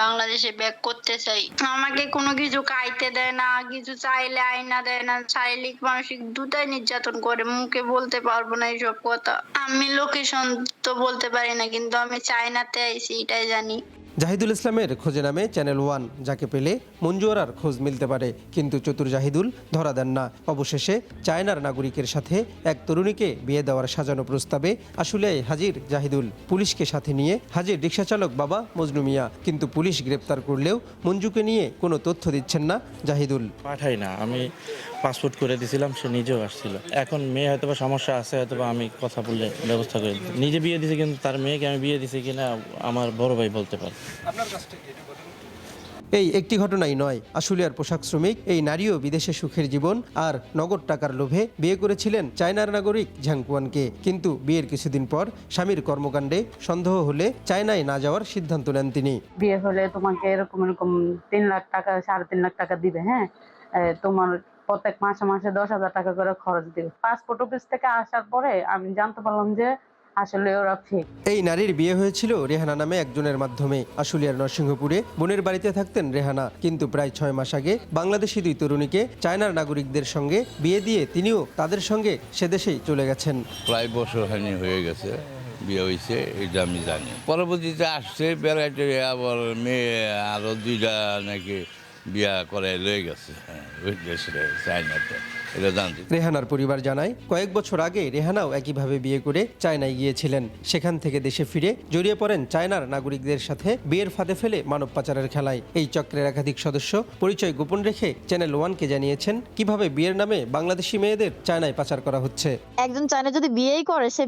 বাংলাদেশে ব্যাক করতে চাই। আমাকে কোনো কিছু খাইতে দেয় না, কিছু চাইলে আইনা দেয় না, শারীরিক মানসিক দুটাই নির্যাতন করে। মুখে বলতে পারবো না এইসব কথা। আমি লোকেশন তো বলতে পারি না, কিন্তু আমি চায়নাতে আইছি এটাই জানি। জাহিদুল ইসলামের খোঁজে নামে চ্যানেল ওয়ান, যাকে পেলে মঞ্জু আরার খোঁজ মিলতে পারে, কিন্তু চতুর জাহিদুল ধরা দেন না। অবশেষে চায়নার নাগরিকের সাথে এক তরুণীকে বিয়ে দেওয়ার সাজানো প্রস্তাবে আশুলিয়ায় হাজির জাহিদুল। পুলিশকে সাথে নিয়ে হাজির রিকশাচালক বাবা মজনু মিয়া, কিন্তু পুলিশ গ্রেপ্তার করলেও মঞ্জুকে নিয়ে কোনো তথ্য দিচ্ছেন না জাহিদুল। পাঠাই না, আমি পাসপোর্ট করে দিয়েছিলাম, সে নিজেও আসছিল। এখন মেয়ে হয়তো বা সমস্যা আছে, হয়তো বা আমি কথা বললে ব্যবস্থা করে দিই। নিজে বিয়ে দিয়েছি, কিন্তু তার মেয়েকে আমি বিয়ে দিয়েছি কিনা আমার বড় ভাই বলতে পারে। এই একটি ঘটনাই নয়, আশুলিয়ার পোশাক শ্রমিক এই নারীও বিদেশে সুখের জীবন আর নগদ টাকার লোভে বিয়ে করেছিলেন চায়নার নাগরিক ঝাংকুয়ানকে, কিন্তু বিয়ের কিছুদিন পর স্বামীর কর্মকাণ্ডে সন্দেহ হলে চায়নায় না যাওয়ার সিদ্ধান্ত নেন তিনি। বিয়ে হলে তোমাকে এরকম 3 লাখ টাকা 3.5 লাখ টাকা দিবে, হ্যাঁ, তোমার প্রত্যেক মাসে মাসে 10,000 টাকা করে খরচ দিবে। পাসপোর্ট অফিস থেকে আসার পরে আমি জানতে পারলাম যে আসলে ওরা ফেক। এই নারীর বিয়ে হয়েছিল রেহানা নামে একজনের মাধ্যমে। আশুলিয়ার নরসিংহপুরে বোনের বাড়িতে থাকতেন রেহানা, কিন্তু প্রায় 6 মাস আগে বাংলাদেশি 2 তরুণীকে চায়নার নাগরিকদের সঙ্গে বিয়ে দিয়ে তিনিও তাদের সঙ্গে সে দেশেই চলে গেছেন। প্রায় বছর হানি হয়ে গেছে বিয়ে হয়েছে, এটা আমি জানি। পরবর্তীতে আসছে বেড়াইতে, আবার মেয়ে আরো 2টা নাকি বিয়া করে লয়ে গেছে ওই দেশে চায়নাতে, এটা জানছি। রেহানার পরিবার জানায়, কয়েক বছর আগে রেহানাও একইভাবে বিয়ে করে চায়নায় গিয়েছিলেন। সেখান থেকে দেশে ফিরে জড়িয়ে পড়েন চায়নার নাগরিকদের সাথে বিয়ের ফাঁদে ফেলে মানব পাচারের খেলায়। এই চক্রের একাধিক সদস্য পরিচয় গোপন রেখে চ্যানেল ওয়ানকে জানিয়েছেন কিভাবে বিয়ের নামে বাংলাদেশি মেয়েদের চায়নায় পাচার করা হচ্ছে। একজন চায়না যদি বিয়েই করে, সে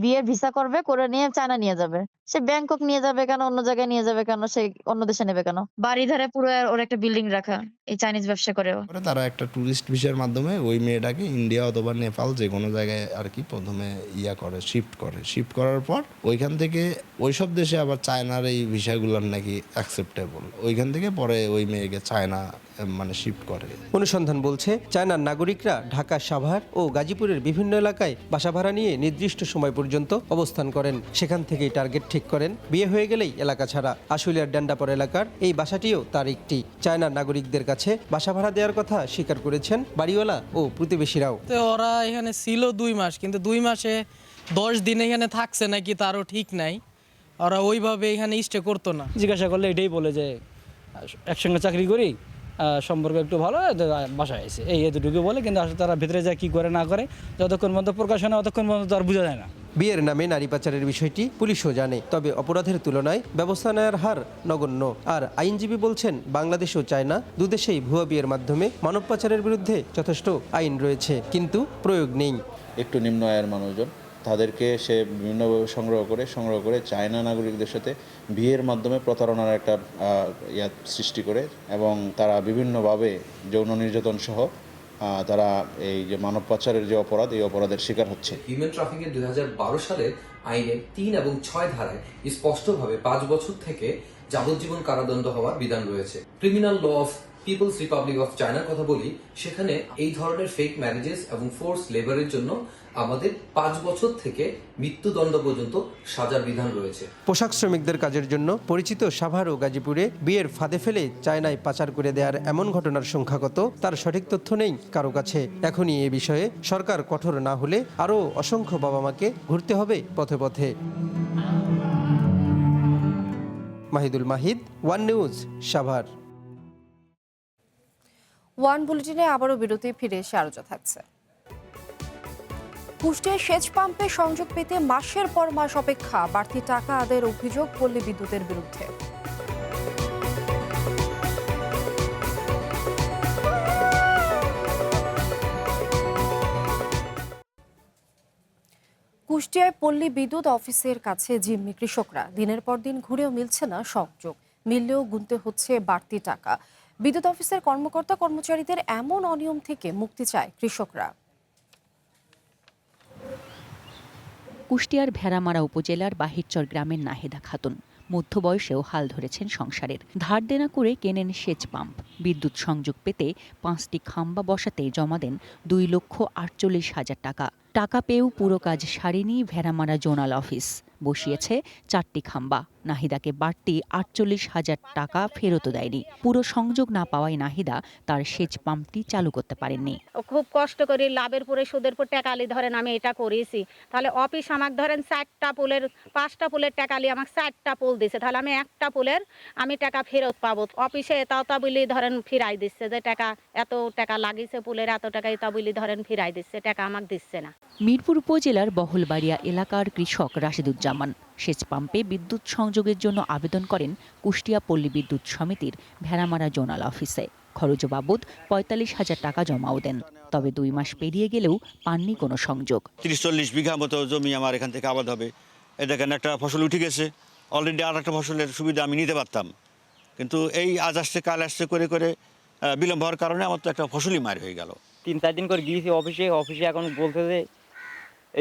বিয়ের ভিসা করবে, করে নিয়ে চায়না নিয়ে যাবে। সে ব্যাংকক নিয়ে যাবে কেন, অন্য জায়গায় নিয়ে যাবে কেন, সে অন্য দেশে নেবে কেন? বাড়ি ধারে পুরো ওর একটা বিল্ডিং রাখা, এই চাইনিজ ব্যবসা করে। তারা একটা টুরিস্ট ভিসার মাধ্যমে ওই মেয়েটাকে ইন্ডিয়া অথবা নেপাল যে কোনো জায়গায় আর কি প্রথমে শিফট করার পর ওইখান থেকে ওইসব দেশে আবার চায়নার এই ভিসাগুলোর নাকি অ্যাকসেপ্টেবল, ওইখান থেকে পরে ওই মেয়েকে চায়না মানে শিফট করে। অনুসন্ধান বলছে, চায়নার নাগরিকরা ঢাকা, সাভার ও গাজীপুরের বিভিন্ন এলাকায় বাসা ভাড়া নিয়ে নির্দিষ্ট সময় পর্যন্ত অবস্থান করেন। সেখান থেকেই টার্গেট ঠিক করেন, বিয়ে হয়ে গেলেই এলাকা ছাড়া। আশুলিয়ার ডান্ডাপর এলাকার এই বাসাটিও তার একটি। চায়নার নাগরিকদের কাছে বাসা ভাড়া দেওয়ার কথা স্বীকার করেছেন বাড়িওয়ালা ও প্রতিবেশীরাও। ওরা এখানে ছিল 2 মাস, কিন্তু 2 মাসে 10 দিন এখানে থাকছে নাকি তারও ঠিক নাই। ওরা ওইভাবে এখানে স্টে করতো না। জিজ্ঞাসা করলে এটাই বলে যে একসঙ্গে চাকরি করি, সম্পর্ক একটু ভালো, বাসায় এসে এই এতটুকু বলে, কিন্তু আসলে তারা ভিতরে যায় কি করে না করে যতক্ষণ পর্যন্ত প্রকাশ হয় না ততক্ষণ পর্যন্ত তার বোঝা যায় না। বিয়ের নামে নারী পাচারের বিষয়টি পুলিশও জানে, তবে অপরাধের তুলনায় ব্যবস্থা নেওয়ার হার নগণ্য। আর আইনজীবী বলছেন, বাংলাদেশ ও চায়না দুদেশেই ভুয়া বিয়ের মাধ্যমে মানব পাচারের বিরুদ্ধে যথেষ্ট আইন রয়েছে, কিন্তু প্রয়োগ নেই। একটু নিম্ন আয়ের মানুষজন, তাদেরকে সে বিভিন্নভাবে সংগ্রহ করে চায়না নাগরিকদের সাথে বিয়ের মাধ্যমে প্রতারণার একটা সৃষ্টি করে, এবং তারা বিভিন্নভাবে যৌন নির্যাতন সহ তারা এই যে মানব পাচারের যে অপরাধ, এই অপরাধের শিকার হচ্ছে। হিউম্যান ট্রাফিকিং 2012 সালের আইনের 3 এবং 6 ধারায় স্পষ্টভাবে 5 বছর থেকে যাবজ্জীবন কারাদণ্ড হওয়ার বিধান রয়েছে। Criminal law of People's Republic of চায়নার কথা বলি, সেখানে এই ধরনের ফেক ম্যারেজেস এবং ফোর্স লেবারের জন্য আমাদের 5 বছর থেকে মৃত্যুদণ্ড পর্যন্ত সাজার বিধান রয়েছে। পোশাক শ্রমিকদের কাজের জন্য পরিচিত সাভার ও গাজীপুরে বিয়ের ফাঁদে ফেলে চায়নায় পাচার করে দেওয়ার এমন ঘটনার সংখ্যা কত, তার সঠিক তথ্য নেই কারো কাছে। এখনই এ বিষয়ে সরকার কঠোর না হলে আরও অসংখ্য বাবা মাকে ঘুরতে হবে পথে পথে। Mahidul Mahid, one news, Savar. One বুলেটিনে আবারও বিরতি, ফিরে এসে আরও থাকছে। কুষ্টিয়ায় সেচ পাম্পে সংযোগ পেতে মাসের পর মাস অপেক্ষা, বাড়তি টাকা আদায়ের অভিযোগ পল্লী বিদ্যুতের বিরুদ্ধে। কুষ্টিয়ায় পল্লী বিদ্যুৎ অফিসের কাছে জিম্মি কৃষকরা। দিনের পর দিন ঘুরেও মিলছে না সংযোগ, মিললেও গুনতে হচ্ছে বাড়তি টাকা। বিদ্যুৎ অফিসের কর্মকর্তা কর্মচারীদের এমন অনিয়ম থেকে মুক্তি চায় কৃষকরা। কুষ্টিয়ার ভেড়ামারা উপজেলার বাহিরচর গ্রামের নাহেদা খাতুন মধ্য বয়সেও হাল ধরেছেন সংসারের। ধার দেনা করে কেনেন সেচ পাম্প। বিদ্যুৎ সংযোগ পেতে 5টি খাম্বা বসাতে জমা দেন 2,48,000 টাকা। টাকা পেয়েও পুরো কাজ সারেনি ভেড়ামারা জোনাল অফিস, বসিয়েছে 4টি খাম্বা। নাহিদাকে বাড়তি 48,000 টাকা ফেরতও দেয়নি। পুরো সংযোগ না পাওয়ায় নাহিদা তার সেচ পাম্পটি চালু করতে পারেননি। খুব কষ্ট করে লাভের পরে সুদের পর টাকালি ধরেন আমি এটা করেছি, তাহলে অফিস আমাকে ধরেন 5টা পুলের টাকালি আমাকে 4টা পুল দিছে, তাহলে আমি একটা পুলের আমি টাকা ফেরত পাবো। অফিসে তা বলি ধরেন ফিরাই দিচ্ছে যে এত টাকা লাগিয়েছে পুলের এত টাকা তা বলি ধরেন ফিরাই দিচ্ছে, টাকা আমাকে দিচ্ছে না। মিরপুর উপজেলার বহলবাড়িয়া এলাকার কৃষক রাশিদুজ্জামান সেচ পাম্পে বিদ্যুৎ সংযোগের জন্য আবেদন করেন কুষ্টিয়া পল্লী বিদ্যুৎ সমিতির ভেড়ামারা জোনাল অফিসে। খরচ বাবদ 45,000 টাকা জমাও দেন, তবে 2 মাস পেরিয়ে গেলেও পাননি কোনো সংযোগ। 30-40 বিঘা মতো জমি আমার এখান থেকে আবাদ হবে। এ দেখেন একটা ফসল উঠে গেছে, অলরেডি আর একটা ফসলের সুবিধা আমি নিতে পারতাম, কিন্তু এই আজ আসছে কাল আসছে করে করে বিলম্ব হওয়ার কারণে আমার তো একটা ফসলই মার হয়ে গেল। 3-4 দিন করে গিয়েছি অফিসে এখন বলতে যে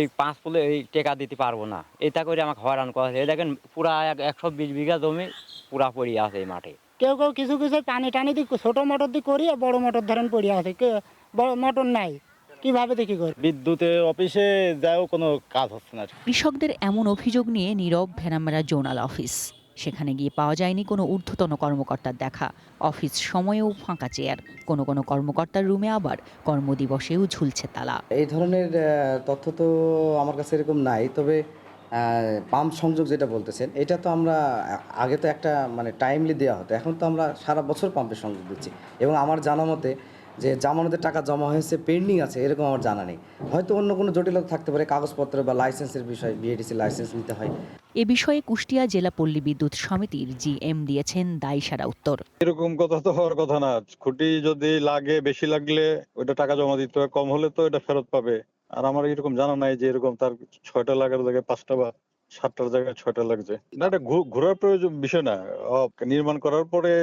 এই 5 পুলে এই টাকা দিতে পারবো না, এটা করে আমাকে হয়রান করা হয়েছে। দেখেন পুরা 120 বিঘা জমি পুরা পড়ে আছে এই মাঠে। কেউ কিছু টানি দিয়ে ছোট মোটর দিয়ে করি, বড় মোটর ধরেন পড়ে আছে, বড় মোটর নাই, কিভাবে দেখি করি। বিদ্যুতের অফিসে যাও কোনো কাজ হচ্ছে না। কৃষকদের এমন অভিযোগ নিয়ে নীরব ভেড়ামারা জোনাল অফিস। সেখানে গিয়ে পাওয়া যায়নি কোনো ঊর্ধ্বতন কর্মকর্তার দেখা। অফিস সময়েও ফাঁকা চেয়ার, কোনো কর্মকর্তার রুমে আবার কর্মদিবসেও ঝুলছে তালা। এই ধরনের তথ্য তো আমার কাছে এরকম নাই, তবে পাম্প সংযোগ যেটা বলতেছেন এটা তো আমরা আগে তো একটা টাইমলি দেওয়া হতো, এখন তো আমরা সারা বছর পাম্পের সংযোগ দিচ্ছি। এবং আমার জানা মতে যে জামানতের টাকা জমা হয়েছে পেন্ডিং আছে এরকম আমার জানা নেই। হয়তো অন্য কোনো জটিলতা থাকতে পারে, কাগজপত্র বা লাইসেন্সের বিষয়, বিএডিসি লাইসেন্স নিতে হয়। এ বিষয়ে কুষ্টিয়া জেলা পল্লী বিদ্যুৎ সমিতির জিএম দিয়েছেন দায়ী সারা উত্তর। এরকম কথা তো হওয়ার কথা না। খুঁটি যদি লাগে, বেশি লাগলে ওইটা টাকা জমা দিতে হয়, কম হলে তো এটা ফেরত পাবে। আর আমার এরকম জানা নাই যে এরকম তার 6টা লাগার জায়গায় 5টা বা 7টার জায়গায় 6টা লাগছে। না, এটা ঘোরার প্রয়োজন বিষয় না। নির্মাণ করার পরে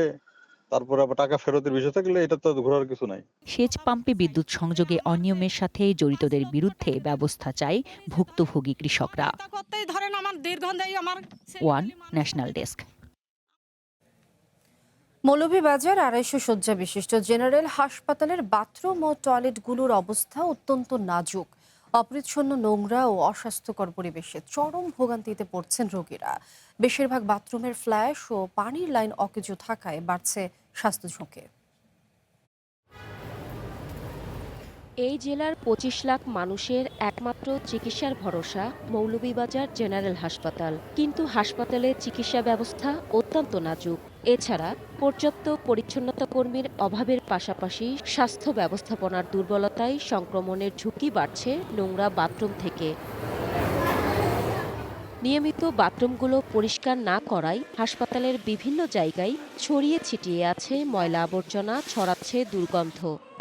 তারপরে আবার টাকা ফেরতের বিষয় থাকলে এটা তো ঘোরার কিছু নাই। সেচ পাম্পে বিদ্যুৎ সংযোগে অনিয়মের সাথে জড়িতদের বিরুদ্ধে ব্যবস্থা চায় ভুক্তভোগী কৃষকরা। One national desk. মৌলভীবাজার 250 শয্যা বিশিষ্ট জেনারেল হাসপাতালের বাথরুম ও টয়লেটগুলোর অবস্থা অত্যন্ত নাজুক। অপরিচ্ছন্ন, নোংরা ও অস্বাস্থ্যকর পরিবেশে চরম ভোগান্তিতে পড়ছেন রোগীরা। বেশিরভাগ বাথরুমের ফ্ল্যাশ ও পানির লাইন অকেজো থাকায় বাড়ছে স্বাস্থ্য ঝুঁকি। এই জেলার 25 লাখ মানুষের একমাত্র চিকিৎসার ভরসা মৌলভীবাজার জেনারেল হাসপাতাল, কিন্তু হাসপাতালে চিকিৎসা ব্যবস্থা অত্যন্ত নাজুক। এছাড়া পর্যাপ্ত পরিচ্ছন্নতা কর্মীর অভাবের পাশাপাশি স্বাস্থ্য ব্যবস্থাপনার দুর্বলতায় সংক্রমণের ঝুঁকি বাড়ছে নোংরা বাথরুম থেকে। নিয়মিত বাথরুমগুলো পরিষ্কার না করায় হাসপাতালের বিভিন্ন জায়গায় ছড়িয়ে ছিটিয়ে আছে ময়লা আবর্জনা, ছড়াচ্ছে দুর্গন্ধ।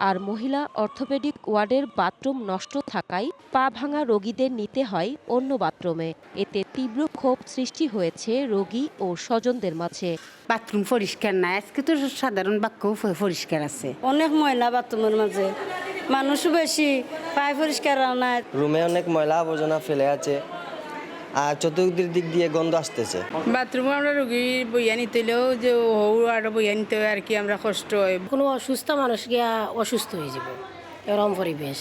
আর মহিলা অর্থোপেডিক ওয়ার্ডের বাথরুম নষ্ট থাকায় পা ভাঙা রোগীদের নিতে হয় অন্য বাথরুমে। এতে তীব্র ক্ষোভ সৃষ্টি হয়েছে রোগী ও স্বজনদের মাঝে। বাথরুম পরিষ্কার না, আজকে তো সাধারণ বাক্যও পরিষ্কার আছে, অনেক ময়লা বাথরুমের মাঝে, মানুষও বেশি, পায়ে পরিষ্কার না, রুমে অনেক ময়লা আবর্জনা ফেলে আছে, আর চতুর্দিক দিক দিয়ে গন্ধ আসতেছে। বাথরুমে আমরা রোগী বইয়া নিতে হলেও যে আরো বইয়া নিতে হয় আর কি, আমরা কষ্ট হয়। কোনো অসুস্থ মানুষ গিয়া অসুস্থ হয়ে যাব, এরকম পরিবেশ,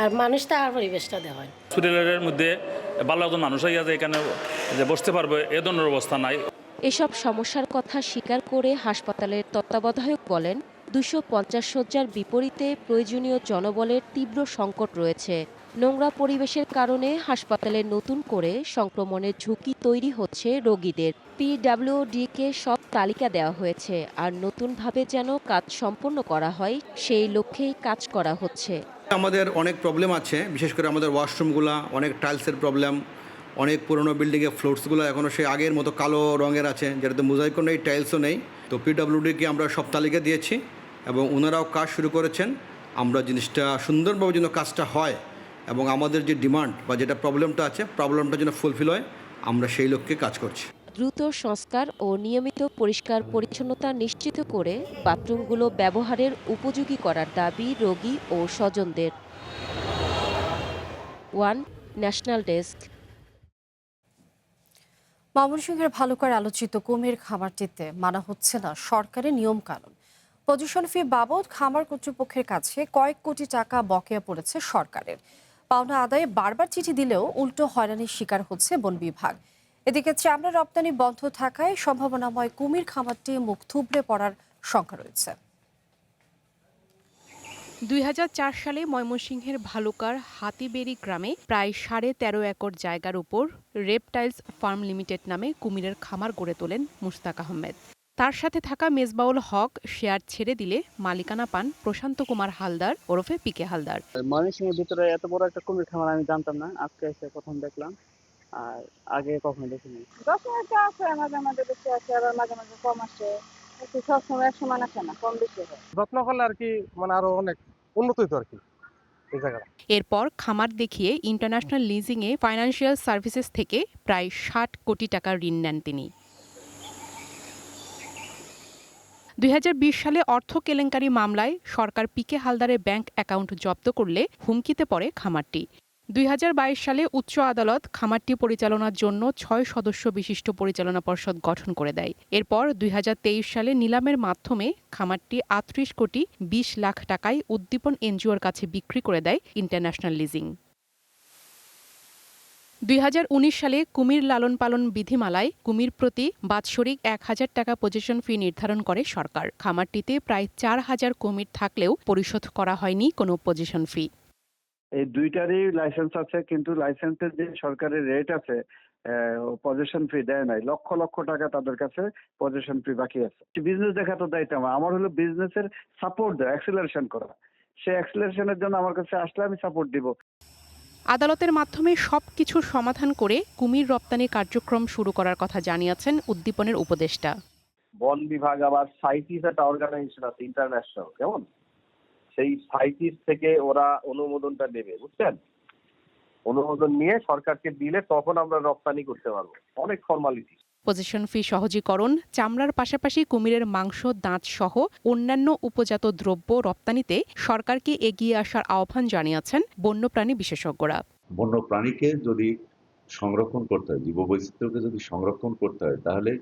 আর মানুষ তার পরিবেশটা দেওয়া হয়। হসপিটালের মধ্যে ভালো একজন মানুষ হইয়া যে এখানে যে বসতে পারবে এ ধরনের অবস্থা নাই। এসব সমস্যার কথা স্বীকার করে হাসপাতালের তত্ত্বাবধায়ক বলেন, 250 শয্যার বিপরীতে প্রয়োজনীয় জনবলের তীব্র সংকট রয়েছে। নোংরা পরিবেশের কারণে হাসপাতালে নতুন করে সংক্রমণের ঝুঁকি তৈরি হচ্ছে রোগীদের। পিডব্লিউডিকে সব তালিকা দেওয়া হয়েছে, আর নতুনভাবে যেন কাজ সম্পন্ন করা হয় সেই লক্ষ্যেই কাজ করা হচ্ছে। আমাদের অনেক প্রবলেম আছে, বিশেষ করে আমাদের ওয়াশরুমগুলো অনেক টাইলসের প্রবলেম, অনেক পুরনো বিল্ডিংয়ের ফ্লোরসগুলো এখনও সেই আগের মতো কালো রঙের আছে, যেটাতে মোজাইকও নেই, টাইলসও নেই। তো পিডব্লিউডিকে আমরা সব তালিকা দিয়েছি এবং ওনারাও কাজ শুরু করেছেন। আমরা জিনিসটা সুন্দরভাবে যেন কাজটা হয় এবং আমাদের যে ডিমান্ড বা যেটা প্রবলেমটা আছে, প্রবলেমটা যেন ফুলফিল হয়, আমরা সেই লক্ষ্যে কাজ করছি। দ্রুত সংস্কার ও নিয়মিত পরিষ্কার পরিচ্ছন্নতা নিশ্চিত করে বাথরুমগুলো ব্যবহারের উপযোগী করার দাবি রোগী ও স্বজনদের। One national desk. ময়মনসিংহের ভালুকার আলোচিত কুমির খামারটিতে মানা হচ্ছে না সরকারি নিয়ম কানুন। পজিশন ফি বাবদ খামার কর্তৃপক্ষের কাছে কয়েক কোটি টাকা বকেয়া পড়েছে সরকারের। পাওনা আদায়ে বারবার চিঠি দিলেও উল্টো হয়রানির শিকার হচ্ছে বন বিভাগ। এদিকে চামড়া রপ্তানি বন্ধ থাকায় সম্ভাবনাময় কুমির খামারটি মুখ থুবড়ে পড়ার শঙ্কা রয়েছে। 2004 সালে ময়মনসিংহের ভালুকার হাতিবেড়ি গ্রামে প্রায় 13.5 একর জায়গার উপর রেপটাইলস ফার্ম লিমিটেড নামে কুমিরের খামার গড়ে তোলেন মুশতাক আহমেদ। তার সাথে থাকা মেজবাউল হক শেয়ার ছেড়ে দিলে মালিকানা পান প্রশান্ত কুমার হালদার ওরফে পিকে হালদার। ময়মনসিংহের ভিতরে এত বড় একটা কুমির খামার আমি জানতাম না, আজকে এসে প্রথম দেখলাম, আর আগে কখনো দেখিনি। দর্শকটা আছে, মাঝে মাঝে বেশি আছে, আবার মাঝে মাঝে কম আসে, সবসময় এক সমান আসে না, কম বেশি হয়। যত্ন করলে আর কি মানে আরো অনেক উন্নত হইতো আর কি এই জায়গাটা। এরপর খামার দেখিয়ে ইন্টারন্যাশনাল লিজিংয়ে ফাইন্যান্সিয়াল সার্ভিসেস থেকে প্রায় 60 কোটি টাকা ঋণ নেন তিনি। 2020 সালে অর্থ কেলেঙ্কারি মামলায় সরকার পিকে হালদারের ব্যাংক অ্যাকাউন্ট জব্দ করলে হুমকিতে পড়ে খামারটি। 2022 সালে উচ্চ আদালত খামারটি পরিচালনার জন্য 6 সদস্য বিশিষ্ট পরিচালনা পর্ষদ গঠন করে দেয়। এরপর 2023 সালে নিলামের মাধ্যমে খামারটি 38 কোটি 20 লাখ টাকায় উদ্দীপন এনজিওর কাছে বিক্রি করে দেয় ইন্টারন্যাশনাল লিজিং। 2019 সালে কুমির লালন পালন বিধিমালায় কুমির প্রতি বাৎসরিক 1000 টাকা পজিশন ফি নির্ধারণ করে সরকার। খামারটিতে প্রায় 4000 কুমির থাকলেও পরিশোধ করা হয়নি কোনো পজিশন ফি। এই দুইটারই লাইসেন্স আছে, কিন্তু লাইসেন্সের যে সরকারের রেট আছে পজিশন ফি দেয় নাই। লক্ষ লক্ষ টাকা তাদের কাছে পজিশন ফি বাকি আছে। বিজনেস দেখা তো দায়িত্ব আমার হলো বিজনেসের সাপোর্ট দেওয়া, অ্যাক্সিলারেশন করা। সেই অ্যাক্সিলারেশনের জন্য আমার কাছে আসলে আমি সাপোর্ট দিব। আদালতের মাধ্যমে সবকিছুর সমাধান করে কুমির রপ্তানি কার্যক্রম শুরু করার কথা জানিয়েছেন উদ্দীপনের উপদেষ্টা। বন বিভাগ আবার সাইটিস একটা অর্গানাইজেশন আছে ইন্টারন্যাশনাল, কেমন সেই সাইটিস থেকে ওরা অনুমোদনটা নেবে, বুঝছেন? অনুমোদন নিয়ে সরকারকে দিলে তখন আমরা রপ্তানি করতে পারবো। অনেক ফর্মালিটি। পজিশন ফি সহজীকরণ, চামড়ার পাশাপাশি কুমিরের মাংস, দাঁত সহ অন্যান্য উপজাত দ্রব্য রপ্তানিতে সরকারকে এগিয়ে আসার আহ্বান জানিয়েছেন বন্যপ্রাণী বিশেষজ্ঞরা। বন্যপ্রাণীকে যদি সংরক্ষণ করতে হয়, জীববৈচিত্র্যকে যদি সংরক্ষণ করতে হয়, তাহলে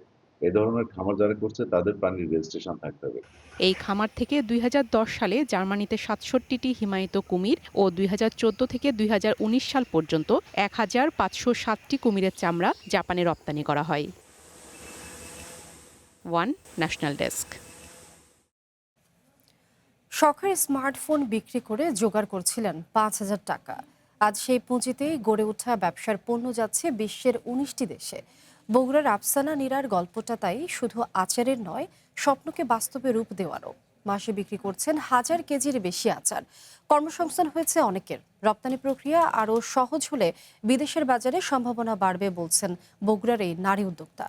এ ধরনের খামার যারা করছে তাদের প্রাণীর রেজিস্ট্রেশন থাকতে হবে। এই খামার থেকে 2010 সালে জার্মানিতে 67টি হিমায়িত কুমির ও 2014 থেকে 2019 সাল পর্যন্ত 1507টি কুমিরের চামড়া জাপানে রপ্তানি করা হয়। One national desk. শখের স্মার্টফোন বিক্রি করে জোগাড় করছিলেন 5000 টাকা। আজ সেই পুঁজিতেই গড়ে ওঠা ব্যবসার পণ্য যাচ্ছে বিশ্বের 19টি দেশে। বগুড়ার আফসানা নীরার গল্পটা তাই শুধু আচারের নয়, স্বপ্নকে বাস্তবে রূপ দেওয়ারও। মাসে বিক্রি করছেন 1000 কেজির বেশি আচার। কর্মসংস্থান হয়েছে অনেকের। রপ্তানি প্রক্রিয়া আরও সহজ হলে বিদেশের বাজারে সম্ভাবনা বাড়বে বলছেন বগুড়ার এই নারী উদ্যোক্তা।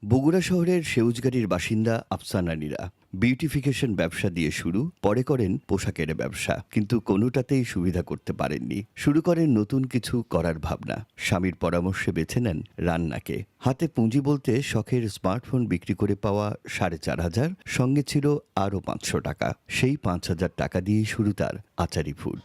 বগুড়া শহরের সেউজগাড়ির বাসিন্দা আফসানা নীরা বিউটিফিকেশন ব্যবসা দিয়ে শুরু, পরে করেন পোশাকের ব্যবসা, কিন্তু কোনোটাতেই সুবিধা করতে পারেননি। শুরু করেন নতুন কিছু করার ভাবনা। স্বামীর পরামর্শে বেছে নেন রান্নাকে। হাতে পুঁজি বলতে শখের স্মার্টফোন বিক্রি করে পাওয়া 4500, সঙ্গে ছিল আরও 500 টাকা। সেই 5000 টাকা দিয়েই শুরু তার আচারি ফুড।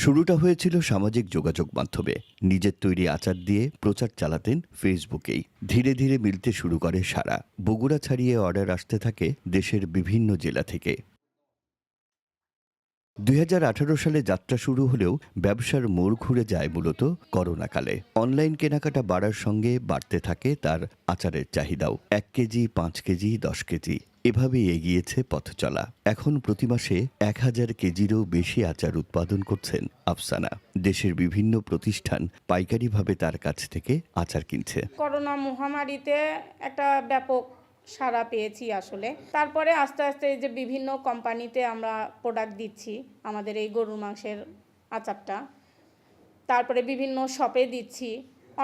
শুরুটা হয়েছিল সামাজিক যোগাযোগ মাধ্যমে। নিজের তৈরি আচার দিয়ে প্রচার চালাতেন ফেসবুকেই। ধীরে ধীরে মিলতে শুরু করে সারা। বগুড়া ছাড়িয়ে অর্ডার আসতে থাকে দেশের বিভিন্ন জেলা থেকে। 2018 সালে যাত্রা শুরু হলেও ব্যবসার মোড় ঘুরে যায় মূলত করোনাকালে। অনলাইন কেনাকাটা বাড়ার সঙ্গে বাড়তে থাকে তার আচারের চাহিদাও। 1 কেজি, 5 কেজি, 10 কেজি এভাবেই এগিয়েছে পথ চলা। এখন প্রতি মাসে 1000 কেজিরও বেশি আচার উৎপাদন করছেন আফসানা। দেশের বিভিন্ন প্রতিষ্ঠান পাইকারিভাবে তার কাছ থেকে আচার কিনছে। করোনা মহামারীতে একটা ব্যাপক সাড়া পেয়েছি আসলে। তারপরে আস্তে আস্তে যে বিভিন্ন কোম্পানিতে আমরা প্রোডাক্ট দিচ্ছি আমাদের এই গরুর মাংসের আচারটা, তারপরে বিভিন্ন শপে দিচ্ছি,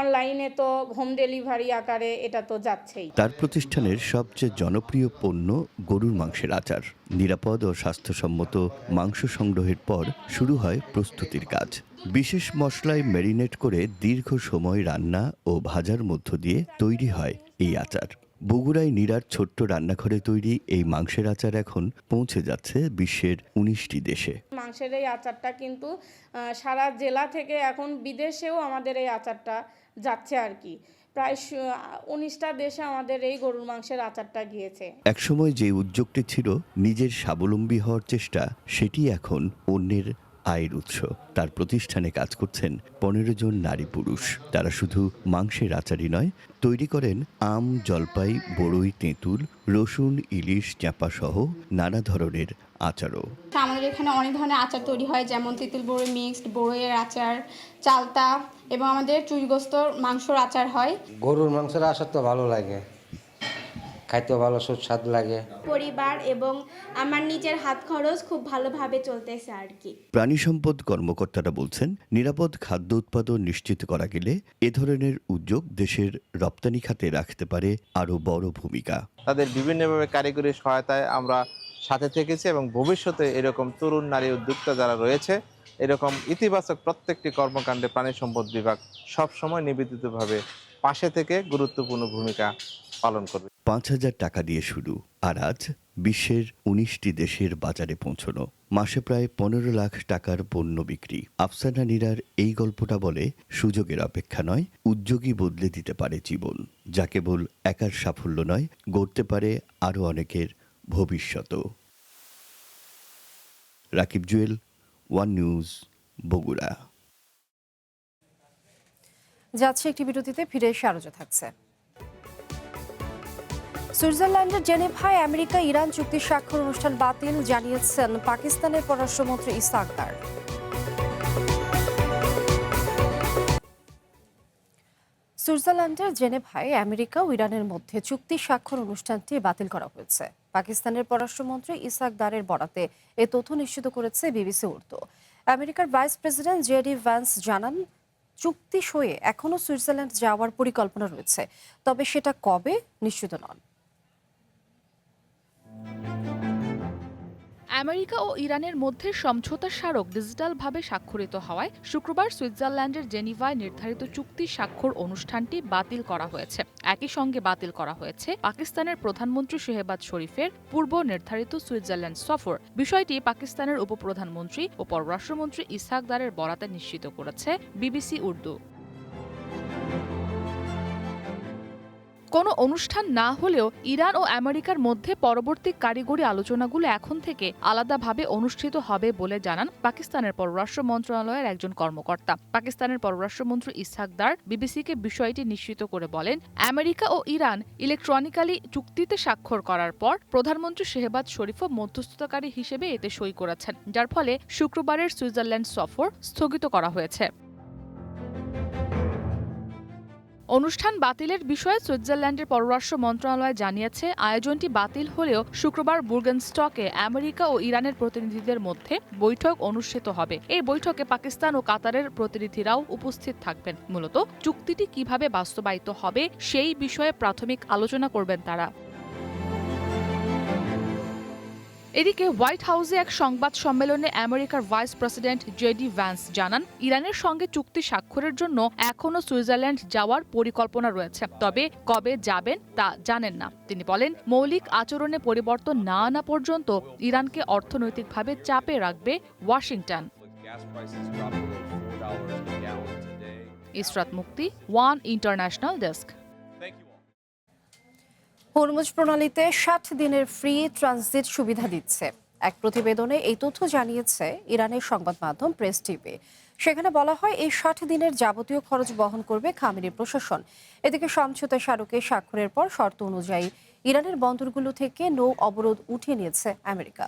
অনলাইনে তো হোম ডেলিভারি আকারে এটা তো যাচ্ছেই। তার প্রতিষ্ঠানের সবচেয়ে জনপ্রিয় পণ্য গরুর মাংসের আচার। নিরাপদ ও স্বাস্থ্যসম্মত মাংস সংগ্রহের পর শুরু হয় প্রস্তুতির কাজ। বিশেষ মশলায় ম্যারিনেট করে দীর্ঘ সময় রান্না ও ভাজার মধ্য দিয়ে তৈরি হয় এই আচার। বগুড়ায় নীরার ছোট্ট রান্নাঘরে তৈরি এই মাংসের আচার এখন পৌঁছে যাচ্ছে বিশ্বের 19টি দেশে। মাংসের এই আচারটা কিন্তু সারা জেলা থেকে এখন বিদেশেও আমাদের এই আচারটা যাচ্ছে আর কি। প্রায় 19টা দেশে আমাদের এই গরুর মাংসের আচারটা গিয়েছে। একসময় যে উদ্যোগটি ছিল নিজের স্বাবলম্বী হওয়ার চেষ্টা, সেটি এখন অন্যের আয়ের উৎস। তার প্রতিষ্ঠানে কাজ করছেন 15 জন নারী পুরুষ। তারা শুধু মাংসের আচারই নয়, তৈরি করেন আম, জলপাই, বড়ই, তেঁতুল, রসুন, ইলিশ, চাঁপা সহ নানা ধরনের আচারও। আমাদের এখানে অনেক ধরনের আচার তৈরি হয়, যেমন তেঁতুল বড়ই মিক্সড, বড়ইয়ের আচার, চালতা এবং আমাদের চুইগোস্তর মাংসর আচার হয়। গরুর মাংসের আচার তো ভালো লাগে, খাইতেও ভালো সুস্বাদ লাগে। পরিবার এবং আমার নিজের হাত খরচ খুব ভালোভাবে চলতেছে আর কি। প্রাণী সম্পদ কর্মকর্তারা বলছেন, নিরাপদ খাদ্য উৎপাদন নিশ্চিত করা গেলে এ ধরনের উদ্যোগ দেশের রপ্তানি খাতে রাখতে পারে আরও বড় ভূমিকা। তাদের বিভিন্নভাবে কারিগরি সহায়তায় আমরা সাথে থেকেছি এবং ভবিষ্যতে এরকম তরুণ নারী উদ্যোক্তা যারা রয়েছে, এরকম ইতিবাচক প্রত্যেকটি কর্মকাণ্ডে প্রাণী সম্পদ বিভাগ সবসময় নিবেদিতভাবে পাশে থেকে গুরুত্বপূর্ণ ভূমিকা পালন করবে। 5,000 টাকা দিয়ে শুরু, আর আজ বিশ্বের 19টি দেশের বাজারে পৌঁছানো, মাসে প্রায় 15 লাখ টাকার পণ্য বিক্রি। আফসানা নীরার এই গল্পটা বলে, সুযোগের অপেক্ষা নয়, উদ্যোগী বদলে দিতে পারে জীবন। যা কেবল একার সাফল্য নয়, গড়তে পারে আরও অনেকের ভবিষ্যৎ। Rakib Jewel, one news, Bogura. যাচ্ছে একটি বিরতিতে, ফিরে এসে আরো থাকছে। সুইজারল্যান্ডের জেনেভায় আমেরিকা ইরান চুক্তি স্বাক্ষর অনুষ্ঠান বাতিল, জানিয়েছেন পাকিস্তানের পররাষ্ট্রমন্ত্রী ইসহাক দার। সুইজারল্যান্ডের জেনেভায় আমেরিকা ও ইরানের মধ্যে চুক্তি স্বাক্ষর অনুষ্ঠানটি বাতিল করা হয়েছে। পাকিস্তানের পররাষ্ট্রমন্ত্রী ইসহাক দারের বরাতে এ তথ্য নিশ্চিত করেছে বিবিসি উর্দু। আমেরিকার ভাইস প্রেসিডেন্ট জেডি ভ্যান্স জানান, চুক্তি সয়ে এখনও সুইজারল্যান্ড যাওয়ার পরিকল্পনা রয়েছে, তবে সেটা কবে নিশ্চিত নন। আমেরিকা ও ইরানের মধ্যে সমঝোতা স্মারক ডিজিটালভাবে স্বাক্ষরিত হওয়ায় শুক্রবার সুইজারল্যান্ডের জেনিভায় নির্ধারিত চুক্তি স্বাক্ষর অনুষ্ঠানটি বাতিল করা হয়েছে। একই সঙ্গে বাতিল করা হয়েছে পাকিস্তানের প্রধানমন্ত্রী শেহবাজ শরীফের পূর্ব নির্ধারিত সুইজারল্যান্ড সফর। বিষয়টি পাকিস্তানের উপপ্রধানমন্ত্রী ও পররাষ্ট্রমন্ত্রী ইসহাক দারের বরাতে নিশ্চিত করেছে বিবিসি উর্দু। কোনো অনুষ্ঠান না হলেও ইরান ও আমেরিকার মধ্যে পরবর্তী কারিগরি আলোচনাগুলো এখন থেকে আলাদাভাবে অনুষ্ঠিত হবে বলে জানান পাকিস্তানের পররাষ্ট্র মন্ত্রণালয়ের একজন কর্মকর্তা। পাকিস্তানের পররাষ্ট্রমন্ত্রী ইসহাক দার বিবিসিকে বিষয়টি নিশ্চিত করে বলেন, আমেরিকা ও ইরান ইলেকট্রনিক্যালি চুক্তিতে স্বাক্ষর করার পর প্রধানমন্ত্রী শেহবাজ শরীফও মধ্যস্থতাকারী হিসেবে এতে সই করেছেন, যার ফলে শুক্রবারের সুইজারল্যান্ড সফর স্থগিত করা হয়েছে। অনুষ্ঠান বাতিলের বিষয়ে সুইজারল্যান্ডের পররাষ্ট্র মন্ত্রণালয় জানিয়েছে, আয়োজনটি বাতিল হলেও শুক্রবার বুর্গেনস্টকে আমেরিকা ও ইরানের প্রতিনিধিদের মধ্যে বৈঠক অনুষ্ঠিত হবে। এই বৈঠকে পাকিস্তান ও কাতারের প্রতিনিধিরাও উপস্থিত থাকবেন। মূলত চুক্তিটি কিভাবে বাস্তবায়িত হবে সেই বিষয়ে প্রাথমিক আলোচনা করবেন তারা। এদিকে হোয়াইট হাউসে এক সংবাদ সম্মেলনে আমেরিকার ভাইস প্রেসিডেন্ট জেডি ভ্যান্স জানান, ইরানের সঙ্গে চুক্তি স্বাক্ষরের জন্য এখনও সুইজারল্যান্ড যাওয়ার পরিকল্পনা রয়েছে, তবে কবে যাবেন তা জানেন না। তিনি বলেন, মৌলিক আচরণে পরিবর্তন না আনা পর্যন্ত ইরানকে অর্থনৈতিকভাবে চাপে রাখবে ওয়াশিংটন। ইসরাত মুক্তি, ওয়ান ইন্টারন্যাশনাল ডেস্ক। হরমুজ প্রণালীতে 60 দিনের ফ্রি ট্রানজিট সুবিধা দিচ্ছে। এক প্রতিবেদনে এই তথ্য জানিয়েছে ইরানের সংবাদ মাধ্যম প্রেস টিভি। সেখানে বলা হয়, এই 60 দিনের যাবতীয় খরচ বহন করবে খামেরি প্রশাসন। এদিকে সমঝোতা স্মারকে স্বাক্ষরের পর শর্ত অনুযায়ী ইরানের বন্দরগুলো থেকে নৌ অবরোধ উঠিয়ে নিয়েছে আমেরিকা।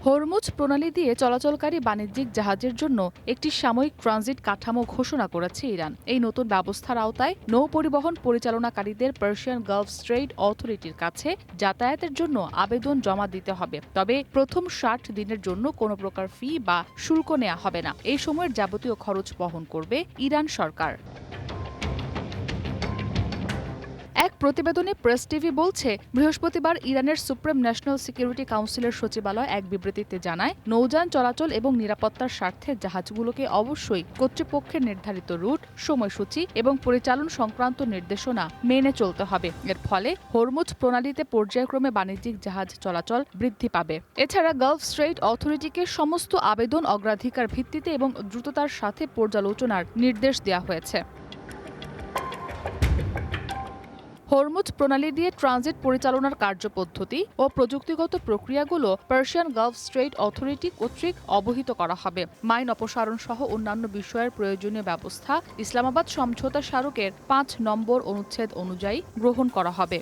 হরমুজ প্রণালী দিয়ে চলাচলকারী বাণিজ্যিক জাহাজের জন্য একটি সাময়িক ট্রানজিট কাঠামো ঘোষণা করেছে ইরান। এই নতুন ব্যবস্থার আওতায় নৌ পরিবহন পরিচালনাকারীদের পার্সিয়ান গালফ স্ট্রেইট অথরিটির কাছে যাতায়াতের জন্য আবেদন জমা দিতে হবে, তবে প্রথম 60 দিনের জন্য কোনো প্রকার ফি বা শুল্ক নেওয়া হবে না। এই সময়ের যাবতীয় খরচ বহন করবে ইরান সরকার। এক প্রতিবেদনে প্রেস টিভি বলছে, বৃহস্পতিবার ইরানের সুপ্রিম ন্যাশনাল সিকিউরিটি কাউন্সিলের সচিবালয় এক বিবৃতিতে জানায়, নৌযান চলাচল এবং নিরাপত্তার স্বার্থে জাহাজগুলোকে অবশ্যই কর্তৃপক্ষের নির্ধারিত রুট, সময়সূচি এবং পরিচালন সংক্রান্ত নির্দেশনা মেনে চলতে হবে। এর ফলে হরমুজ প্রণালীতে পর্যায়ক্রমে বাণিজ্যিক জাহাজ চলাচল বৃদ্ধি পাবে। এছাড়া গালফ স্ট্রেইট অথরিটিকে সমস্ত আবেদন অগ্রাধিকার ভিত্তিতে এবং দ্রুততার সাথে পর্যালোচনার নির্দেশ দেওয়া হয়েছে। হরমুজ প্রণালী দিয়ে ট্রানজিট পরিচালনার কার্যপদ্ধতি ও প্রযুক্তিগত প্রক্রিয়াগুলো পার্সিয়ান গালফ স্ট্রেইট অথরিটি কর্তৃক অবহিত করা হবে। মাইন অপসারণ সহ অন্যান্য বিষয়ের প্রয়োজনীয় ব্যবস্থা ইসলামাবাদ সমঝোতা স্মারকের 5 নম্বর অনুচ্ছেদ অনুযায়ী গ্রহণ করা হবে।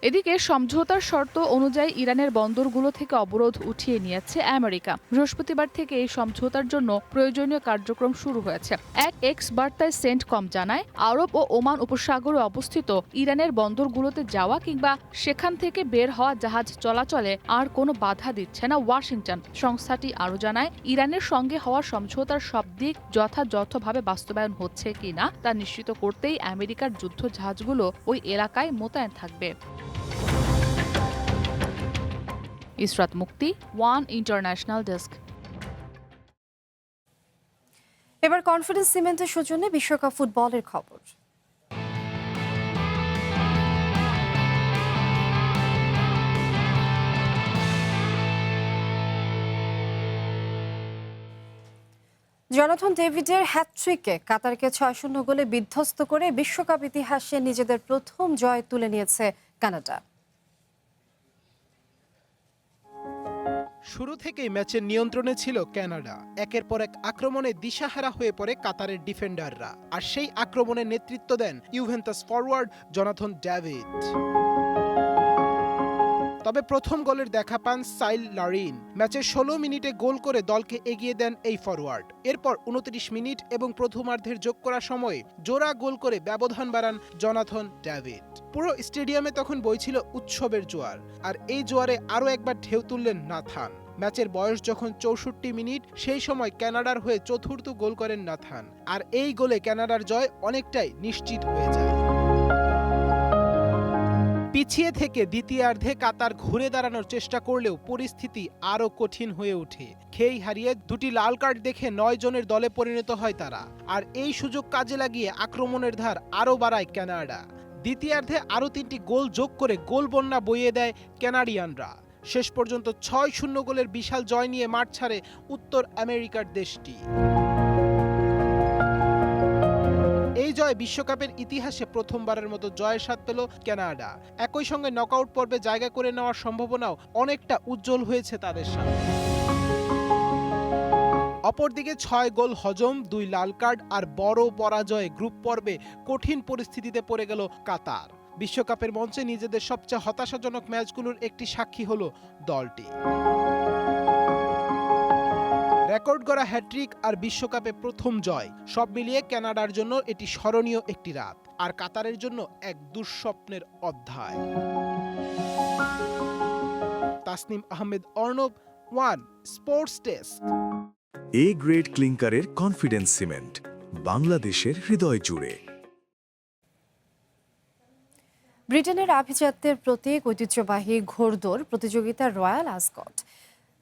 এদিকে সমঝোতার শর্ত অনুযায়ী ইরানের বন্দরগুলো থেকে অবরোধ উঠিয়ে নিয়েছে আমেরিকা। বৃহস্পতিবার থেকে এই সমঝোতার জন্য প্রয়োজনীয় কার্যক্রম শুরু হয়েছে। এক এক্স বার্তায় সেন্টকম জানায়, আরব ও ওমান উপসাগরে অবস্থিত ইরানের বন্দরগুলোতে যাওয়া কিংবা সেখান থেকে বের হওয়া জাহাজ চলাচলে আর কোনো বাধা দিচ্ছে না ওয়াশিংটন। সংস্থাটি আরও জানায়, ইরানের সঙ্গে হওয়া সমঝোতার সব দিক যথাযথভাবে বাস্তবায়ন হচ্ছে কিনা তা নিশ্চিত করতেই আমেরিকার যুদ্ধ জাহাজগুলো ওই এলাকায় মোতায়েন থাকবে। ইসরাত মুক্তি, ওয়ান ইন্টারন্যাশনাল ডেস্ক। এবার কনফিডেন্স সিমেন্টের সৌজন্যে বিশ্বকাপ ফুটবলের খবর। জনাথন ডেভিডের হ্যাটট্রিকে কাতারকে 6-0 গোলে বিধ্বস্ত করে বিশ্বকাপ ইতিহাসে নিজেদের প্রথম জয় তুলে নিয়েছে কানাডা। শুরু থেকেই ম্যাচের নিয়ন্ত্রণে ছিল কানাডা। একের পর এক আক্রমণে দিশাহারা হয়ে পড়ে কাতারের ডিফেন্ডাররা, আর সেই আক্রমণে নেতৃত্ব দেন ইউভেন্টাস ফরওয়ার্ড জনাথন ডেভিড। তবে প্রথম গোলের দেখা পান সাইল লারিন। ম্যাচের 16 মিনিটে গোল করে দলকে এগিয়ে দেন এই ফরওয়ার্ড। এরপর 29 মিনিট এবং প্রথমার্ধের যোগ করা সময়ে জোড়া গোল করে ব্যবধান বাড়ান জনাথন ডেভিড। পুরো স্টেডিয়ামে তখন বইছিল উৎসবের জোয়ার, আর এই জোয়ারে আরও একবার ঢেউ তুললেন নাথান। ম্যাচের বয়স যখন 64 মিনিট, সেই সময় কানাডার হয়ে চতুর্থ গোল করেন নাথান, আর এই গোলে কানাডার জয় অনেকটাই নিশ্চিত হয়ে যায়। পিছিয়ে থেকে দ্বিতীয়ার্ধে কাতার ঘুরে দাঁড়ানোর চেষ্টা করলেও পরিস্থিতি আরও কঠিন হয়ে ওঠে। খেই হারিয়ে 2টি লাল কার্ড দেখে 9 জনের দলে পরিণত হয় তারা, আর এই সুযোগ কাজে লাগিয়ে আক্রমণের ধার আরও বাড়ায় কানাডা। দ্বিতীয়ার্ধে আরও 3টি গোল যোগ করে গোল বন্যা বইয়ে দেয় কানাডিয়ানরা। শেষ পর্যন্ত 6-0 গোলের বিশাল জয় নিয়ে মাঠ ছাড়ে উত্তর আমেরিকার দেশটি। এই জয় বিশ্বকাপের ইতিহাসে প্রথমবারের মতো জয়ের স্বাদ পেল কানাডা। একই সঙ্গে নকআউট পর্বে জায়গা করে নেওয়ার সম্ভাবনাও অনেকটা উজ্জ্বল হয়েছে তাদের সামনে। অপরদিকে 6 গোল হজম, 2 লাল কার্ড আর বড় পরাজয়ে গ্রুপ পর্বে কঠিন পরিস্থিতিতে পড়ে গেল কাতার। বিশ্বকাপের মঞ্চে নিজেদের সবচেয়ে হতাশাজনক ম্যাচগুলোর একটি সাক্ষী হলো দলটি। রেকর্ড গড়া হ্যাট্রিক আর বিশ্বকাপে প্রথম জয়, সব মিলিয়ে কানাডার জন্য এটি স্মরণীয় একটি রাত, আর কাতারের জন্য এক দুঃস্বপ্নের অধ্যায়। Tasnim Ahmed Arnab, one sports desk. A grade ক্লিংকারের কনফিডেন্স সিমেন্ট, বাংলাদেশের হৃদয় জুড়ে। ব্রিটেনের আভিজাত্যের প্রতীক ঐতিহ্যবাহী ঘোড়দৌড় প্রতিযোগিতা রয়্যাল আসকট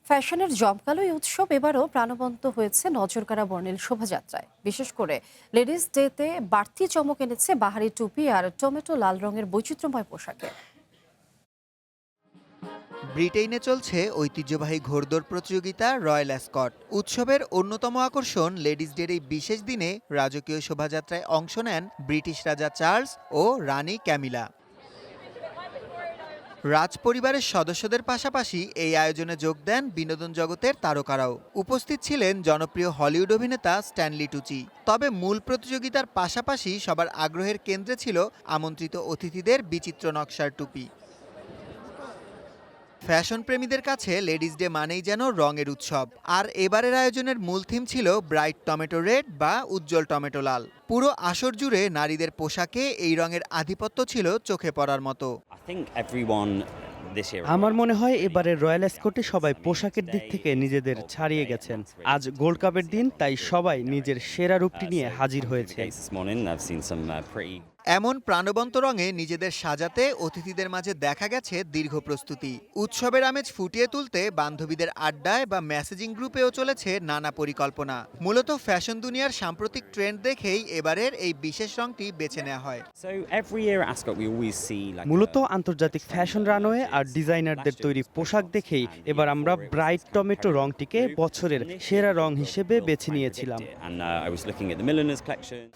ফ্যাশনের জমকালো এই উৎসব এবারও প্রাণবন্ত হয়েছে নজরকাড়া বর্ণিল শোভাযাত্রায়। বিশেষ করে লেডিস ডেতে বাড়তি চমক এনেছে বাহারি টুপি আর টমেটো লাল রঙের বৈচিত্র্যময় পোশাকে। ব্রিটেনে চলছে ঐতিহ্যবাহী ঘোড়দৌড় প্রতিযোগিতা রয়্যাল অ্যাসকট। উৎসবের অন্যতম আকর্ষণ লেডিস ডের এই বিশেষ দিনে রাজকীয় শোভাযাত্রায় অংশ নেন ব্রিটিশ রাজা চার্লস ও রানী ক্যামিলা। রাজপরিবারের সদস্যদের পাশাপাশি এই আয়োজনে যোগ দেন বিনোদন জগতের তারকারাও। উপস্থিত ছিলেন জনপ্রিয় হলিউড অভিনেতা স্ট্যানলি টুচি। তবে মূল প্রতিযোগিতার পাশাপাশি সবার আগ্রহের কেন্দ্রে ছিল আমন্ত্রিত অতিথিদের বিচিত্র নকশার টুপি। ফ্যাশন প্রেমীদের কাছে লেডিস ডে মানেই যেন রঙের উৎসব, আর এবারের আয়োজনের মূল থিম ছিল ব্রাইট টমেটো রেড বা উজ্জ্বল টমেটো লাল। পুরো আসর জুড়ে নারীদের পোশাকে এই রঙের আধিপত্য ছিল চোখে পড়ার মতো। আমার মনে হয় এবারের রয়্যাল এসকর্টে সবাই পোশাকের দিক থেকে নিজেদের ছাড়িয়ে গেছেন। আজ গোল্ড কাপের দিন, তাই সবাই নিজের সেরা রূপটি নিয়ে হাজির হয়েছে। এমন প্রাণবন্ত রঙে নিজেদের সাজাতে অতিথিদের মাঝে দেখা গেছে দীর্ঘ প্রস্তুতি। উৎসবের আমেজ ফুটিয়ে তুলতে বান্ধবীদের আড্ডায় বা মেসেজিং গ্রুপেও চলেছে নানা পরিকল্পনা। মূলত ফ্যাশন দুনিয়ার সাম্প্রতিক ট্রেন্ড দেখেই এবারের এই বিশেষ রংটি বেছে নেওয়া হয়। মূলত আন্তর্জাতিক ফ্যাশন রানওয়ে আর ডিজাইনারদের তৈরি পোশাক দেখেই এবার আমরা ব্রাইট টমেটো রংটিকে বছরের সেরা রং হিসেবে বেছে নিয়েছিলাম।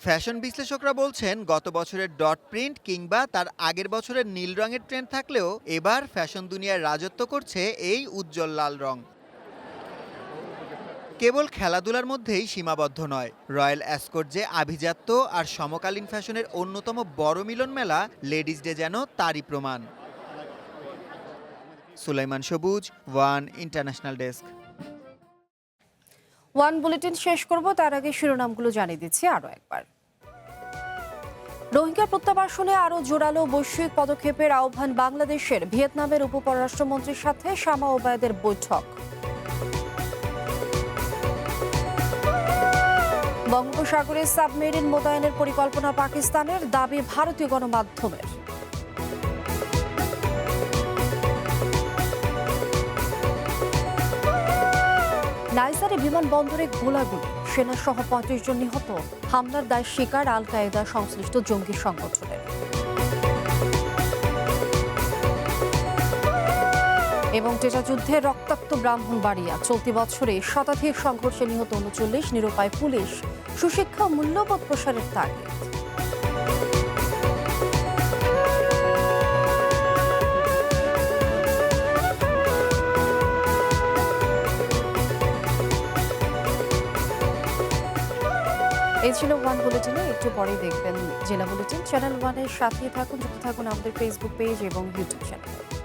ফ্যাশন বিশ্লেষকরা বলছেন, গত বছরের ডট প্রিন্ট কিংবা তার আগের বছরের নীল রঙের ট্রেন্ড থাকলেও এবার ফ্যাশন দুনিয়ায় রাজত্ব করছে এই উজ্জ্বল লাল রং। কেবল খেলাধুলার মধ্যেই সীমাবদ্ধ নয়, রয়্যাল এসকর্ট যে আভিজাত্য আর সমকালীন ফ্যাশনের অন্যতম বড় মিলন মেলা, লেডিস ডে যেন তারই প্রমাণ। সুলাইমান সবুজ, one international desk. One bulletin শেষ করব, তার আগে শিরোনামগুলো জানিয়ে দিচ্ছি আরও একবার। রোহিঙ্গা প্রত্যাবাসনে আরও জোরালো বৈশ্বিক পদক্ষেপের আহ্বান বাংলাদেশের, ভিয়েতনামের উপপররাষ্ট্রমন্ত্রীর সাথে শামা ওবায়দের বৈঠক। বঙ্গোপসাগরে সাবমেরিন মোতায়েনের পরিকল্পনা পাকিস্তানের, দাবি ভারতীয় গণমাধ্যমের। নাইজারে বিমানবন্দরে গোলাগুলি, সেনা সহ 35 জন নিহত, হামলার দায় স্বীকার আল কায়েদা সংশ্লিষ্ট জঙ্গি সংগঠনের। এবং টেটা যুদ্ধে রক্তাক্ত ব্রাহ্মণবাড়িয়া, চলতি বছরে শতাধিক সংঘর্ষে নিহত 39, নিরুপায় পুলিশ, সুশিক্ষা ও মূল্যবোধ প্রসারের তাগিদ। এই ছিল ওয়ান বুলেটিনে। একটু পরেই দেখবেন জেলা বুলেটিন। চ্যানেল ওয়ানের সাথে থাকুন, যুক্ত থাকুন আমাদের ফেসবুক পেজ এবং ইউটিউব চ্যানেলে।